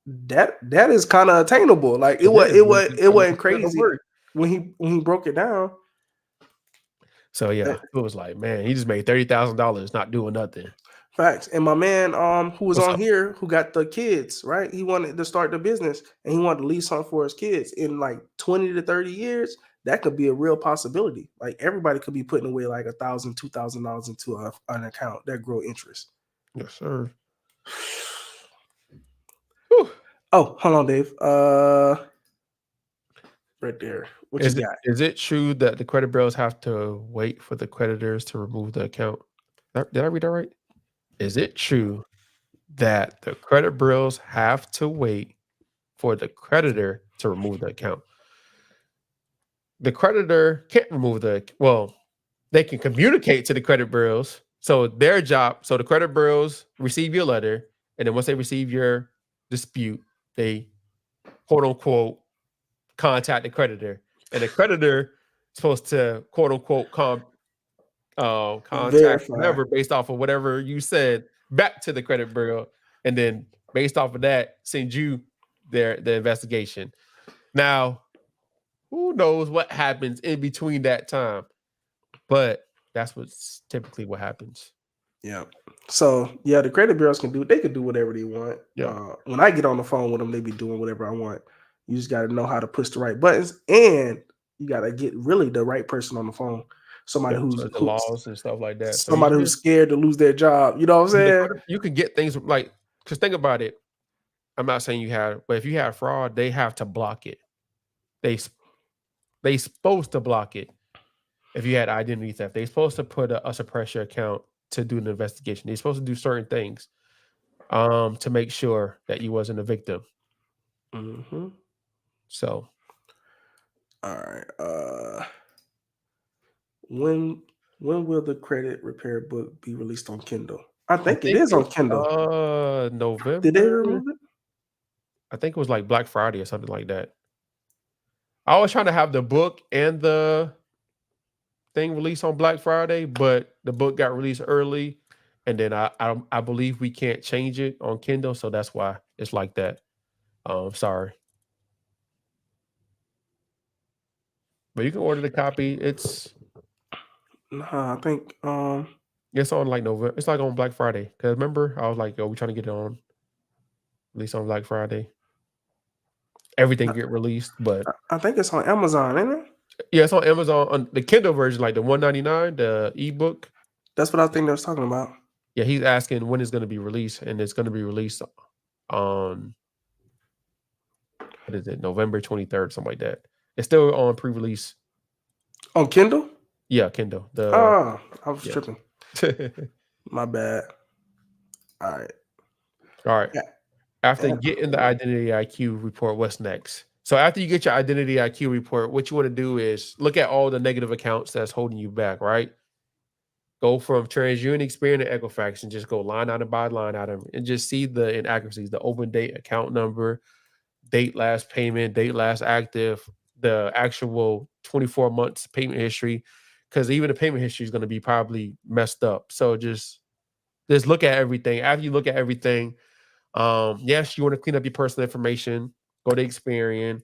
that is kind of attainable. Like it wasn't crazy when he broke it down. So yeah, it was like, man, he just made $30,000 not doing nothing. Facts. And my man who was on here, who got the kids, right? He wanted to start the business and he wanted to leave something for his kids in like 20 to 30 years. That could be a real possibility. Like everybody could be putting away like $1,000, $2,000 into an account that grow interest. Yes, sir. Oh, hold on, Dave. Right there. What you got? Is it true that the credit bureaus have to wait for the creditors to remove the account? Did I read that right? Is it true that the credit bureaus have to wait for the creditor to remove the account? The creditor can't remove they can communicate to the credit bureaus. So their job, so the credit bureaus receive your letter, and then once they receive your dispute, they quote unquote contact the creditor, and the creditor is supposed to quote unquote contact whatever based off of whatever you said back to the credit bureau, and then based off of that send you the investigation. Now, who knows what happens in between that time, but that's what's typically what happens. Yeah. So yeah, the credit bureaus can do whatever they want. Yeah. When I get on the phone with them, they be doing whatever I want. You just got to know how to push the right buttons, and you got to get really the right person on the phone. Somebody who's the laws and stuff like that. Somebody who's scared to lose their job. You know what I'm saying? You can get things like, because think about it. I'm not saying but if you have fraud, they have to block it. They supposed to block it. If you had identity theft, they're supposed to put a suppressor account to do an investigation. They're supposed to do certain things to make sure that you wasn't a victim. Mm-hmm. So, all right. When will the credit repair book be released on Kindle? I think it is on Kindle. November. Did they remove it? I think it was like Black Friday or something like that. I was trying to have the book and the thing released on Black Friday, but the book got released early, and then I believe we can't change it on Kindle, so that's why it's like that. Sorry, but you can order the copy. It's I think it's on like November. It's like on Black Friday. Cause remember, I was like, "Yo, we trying to get it on release on Black Friday." Everything get released, but I think it's on Amazon, isn't it? yeah, it's on Amazon on the Kindle version, like the $199, the ebook. That's what I think they was talking about. Yeah, he's asking when it's going to be released, and it's going to be released on what is it, November 23rd, something like that. It's still on pre-release. On Kindle? Yeah, Kindle. I was tripping. My bad. All right. Yeah. After getting the Identity IQ report, what's next? So after you get your Identity IQ report, what you want to do is look at all the negative accounts that's holding you back, right? Go from Transunion, Experian, to Equifax, and just go line item by line item and just see the inaccuracies, the open date account number, date last payment, date last active, the actual 24 months payment history, because even the payment history is going to be probably messed up. So just look at everything. After you look at everything, yes, you want to clean up your personal information, go to Experian,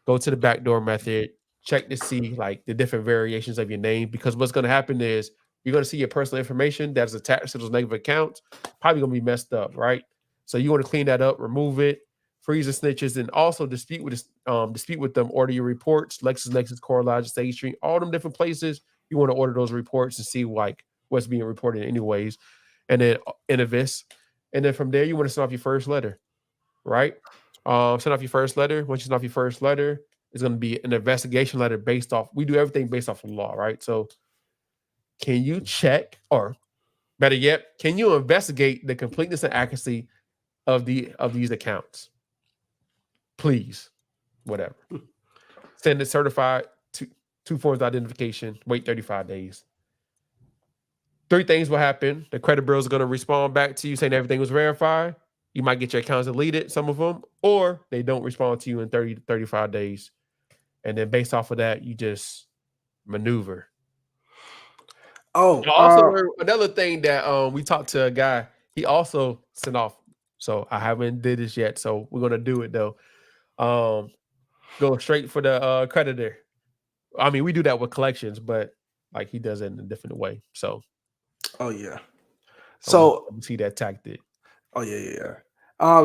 go to the backdoor method, check to see like the different variations of your name, because what's going to happen is you're going to see your personal information that's attached to those negative accounts probably going to be messed up, right? So you want to clean that up, remove it, freeze the snitches, and also dispute with them. Order your reports, LexisNexis, CoreLogic, State Street, all them different places. You want to order those reports and see like what's being reported anyways, and then Innovis. And then from there, you want to send off your first letter, right? Send off your first letter. Once you send off your first letter, it's going to be an investigation letter based off. We do everything based off of law, right? So, can you check, or better yet, can you investigate the completeness and accuracy of these accounts? Please, whatever. Send it certified to 2 forms of identification. Wait 35 days. 3 things will happen. The credit bureaus are going to respond back to you saying everything was verified. You might get your accounts deleted, some of them, or they don't respond to you in 30 to 35 days. And then based off of that, you just maneuver. Also, another thing that we talked to a guy, he also sent off. So I haven't did this yet. So we're going to do it though. Go straight for the creditor. I mean, we do that with collections, but like he does it in a different way. So. Oh yeah. So see that tactic. Oh yeah.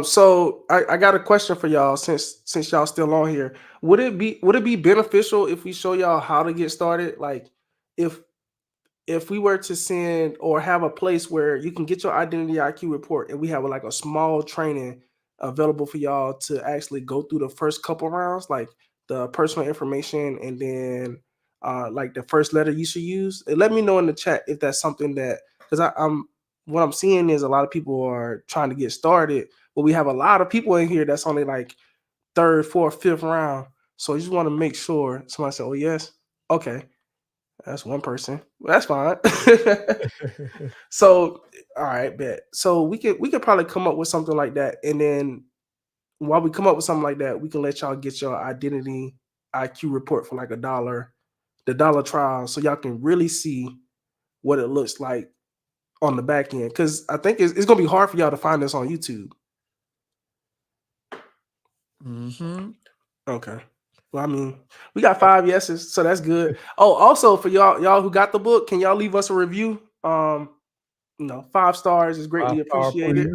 So I got a question for y'all since y'all still on here. Would it be beneficial if we show y'all how to get started? Like if we were to send or have a place where you can get your Identity IQ report and we have like a small training available for y'all to actually go through the first couple rounds, like the personal information and then like the first letter you should use. And let me know in the chat if that's something that, because what I'm seeing is a lot of people are trying to get started, but we have a lot of people in here that's only like 3rd, 4th, 5th round. So you just want to make sure. Somebody said, "Oh yes, okay." That's one person. Well, that's fine. So, all right, bet. So we could probably come up with something like that, and then while we come up with something like that, we can let y'all get your Identity IQ report for like $1, the dollar trial, so y'all can really see what it looks like on the back end. Because I think it's gonna be hard for y'all to find this on YouTube. Okay. Well, I mean, we got 5 yeses, so that's good. Oh, also for y'all who got the book, can y'all leave us a review? 5 stars is greatly appreciated.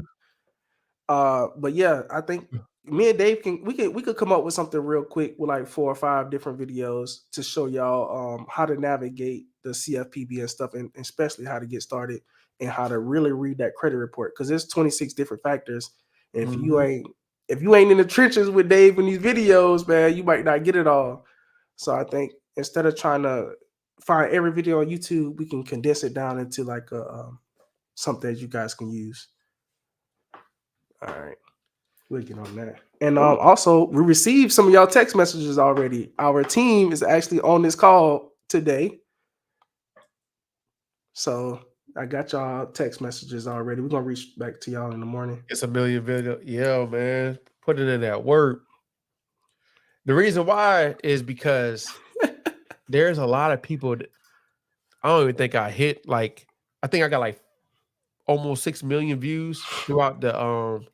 But yeah, I think me and Dave we could come up with something real quick with like 4 or 5 different videos to show y'all how to navigate the CFPB and stuff, and especially how to get started and how to really read that credit report, because there's 26 different factors. And if you ain't in the trenches with Dave in these videos, man, you might not get it all. So I think instead of trying to find every video on YouTube, we can condense it down into like something that you guys can use. All right, we'll get on that. And also, we received some of y'all text messages already. Our team is actually on this call today. So I got y'all text messages already. We're gonna reach back to y'all in the morning. It's a million video. Yeah, man. Put it in that work. The reason why is because there's a lot of people that I don't even think I hit I think I got like almost 6 million views throughout the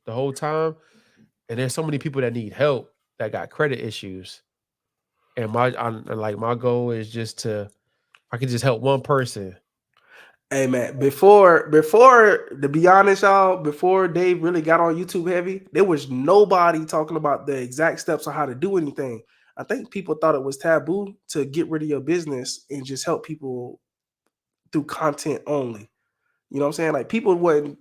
whole time. And there's so many people that need help that got credit issues. And my goal is just to I can just help one person. Hey man, before to be honest, y'all, before Dave really got on YouTube heavy, there was nobody talking about the exact steps on how to do anything. I think people thought it was taboo to get rid of your business and just help people through content only. You know what I'm saying? Like people wasn't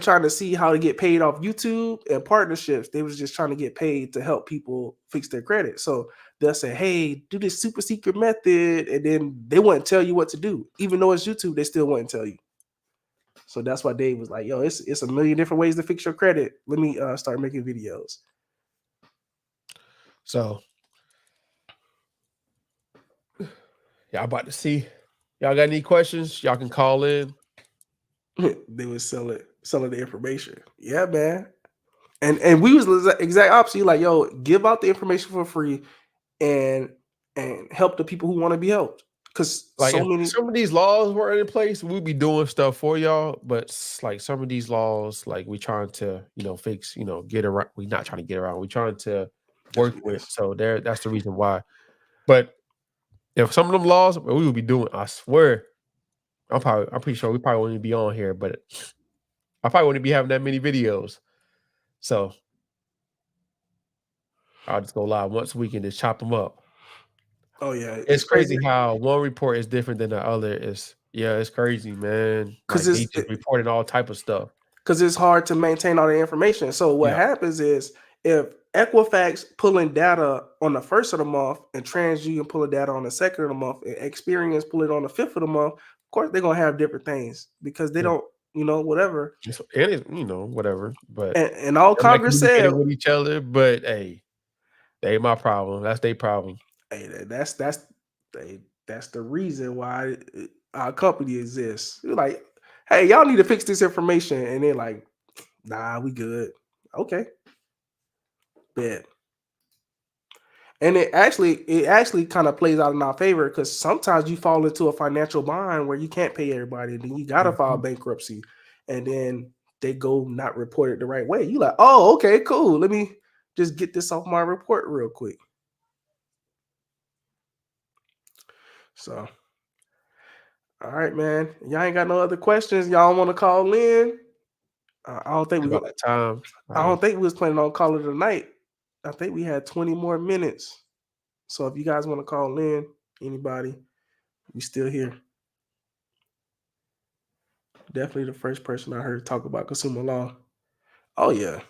trying to see how to get paid off YouTube and partnerships. They was just trying to get paid to help people fix their credit. So they'll say, hey, do this super secret method. And then they wouldn't tell you what to do. Even though it's YouTube, they still wouldn't tell you. So that's why Dave was like, yo, it's a million different ways to fix your credit. Let me start making videos. So y'all about to see. Y'all got any questions? Y'all can call in. They was selling the information. Yeah, man. And we was the exact opposite. Like, yo, give out the information for free and help the people who want to be helped. Because Like some of these laws were in place, we'd be doing stuff for y'all. But like some of these laws, like we trying to, fix, get around. We not trying to get around. We trying to work with. So that's the reason why. But if some of them laws we would be doing, I swear, I'm pretty sure we probably wouldn't be on here, but I probably wouldn't be having that many videos. So I'll just go live once a week and just chop them up. Oh yeah, it's crazy how one report is different than the other. It's crazy, man. Because they just reporting all type of stuff. Because it's hard to maintain all the information. So what happens is if Equifax pulling data on the first of the month and Transunion pulling data on the second of the month and Experian pull it on the fifth of the month, of course they're gonna have different things because they don't, whatever. It is, whatever. But and all Congress said with each other, but hey, they ain't my problem. That's their problem. Hey, that's the reason why our company exists. You're like, hey, y'all need to fix this information, and they're like, nah, we good. Okay, bet. And it actually kind of plays out in our favor because sometimes you fall into a financial bind where you can't pay everybody, and then you gotta file bankruptcy, and then they go not report it the right way. You like, oh, okay, cool. Let me just get this off my report real quick. So, all right, man. Y'all ain't got no other questions. Y'all want to call in? I don't think we got that time. I don't think we was planning on calling it tonight. I think we had 20 more minutes. So if you guys want to call in, anybody, we still here. Definitely the first person I heard talk about consumer law. Oh yeah.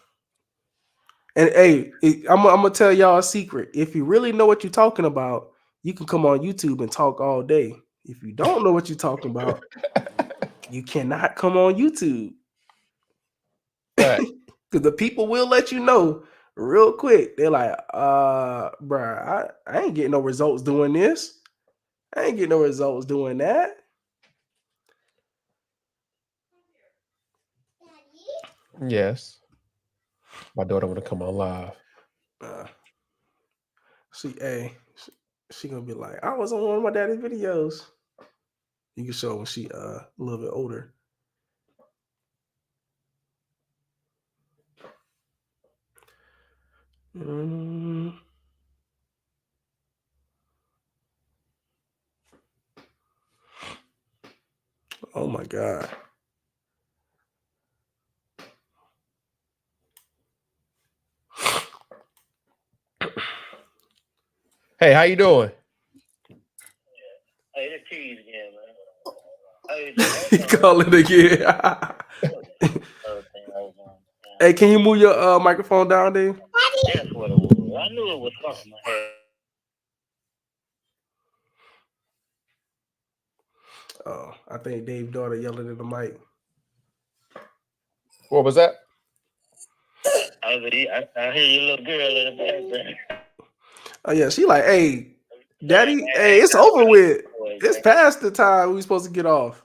And hey, I'm gonna tell y'all a secret. If you really know what you're talking about, you can come on YouTube and talk all day. If you don't know what you're talking about, you cannot come on YouTube. Because the people will let you know real quick. They're like, bruh, I ain't getting no results doing this. I ain't getting no results doing that. Yes. My daughter want to come on live. She gonna be like, I was on one of my daddy's videos. You can show when she a little bit older. Oh my God. Hey, how you doing? Hey, it's Keys again, man. He call it again. Hey, can you move your microphone down, Dave? That's what it was. I knew it was something I had. Oh, I think Dave's daughter yelling at the mic. What was that? I hear your little girl in the background. Oh yeah, she like, hey, daddy, hey, it's over with. It's past the time we supposed to get off.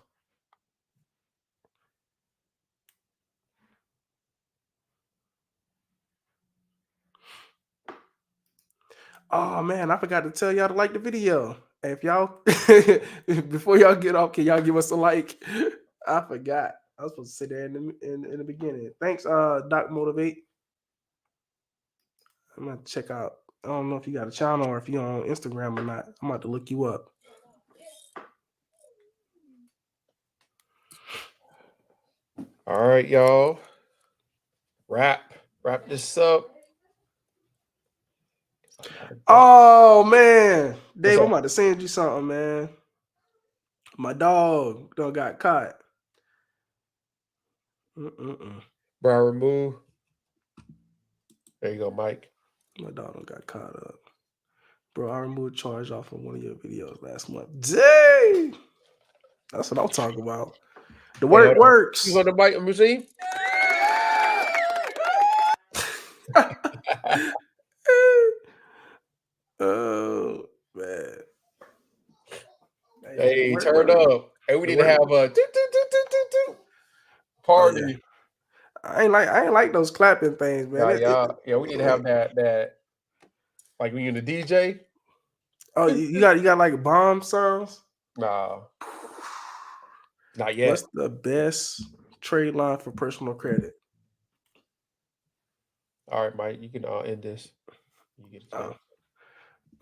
Oh man, I forgot to tell y'all to like the video. If y'all before y'all get off, can y'all give us a like? I forgot. I was supposed to say that in the beginning. Thanks, Doc Motivate. I'm gonna check out. I don't know if you got a channel or if you're on Instagram or not. I'm about to look you up. All right, y'all. Wrap this up. Oh man, Dave, up? I'm about to send you something, man. My dog done got caught. Bro, remove. There you go, Mike. My dog done got caught up. Bro, I removed charge off of one of your videos last month. Dang! That's what I'm talking about. The work works. You on the bike machine? Oh man. Hey, turn up. Hey, we need to have a party. Oh, yeah. I ain't like those clapping things, man. Yeah, we need to have that like when you're the DJ. Oh, you got like bomb sounds? Nah. Not yet. What's the best trade line for personal credit? All right, Mike, you can end this. You get a chance.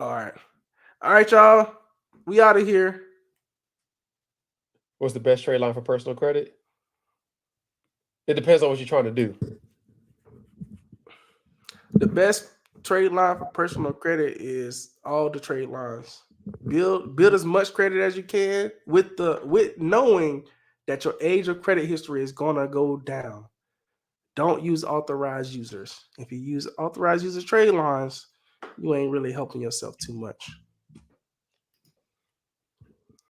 All right, y'all. We out of here. What's the best trade line for personal credit? It depends on what you're trying to do. The best trade line for personal credit is all the trade lines. Build as much credit as you can with knowing that your age of credit history is gonna go down. Don't use authorized users. If you use authorized user trade lines, you ain't really helping yourself too much.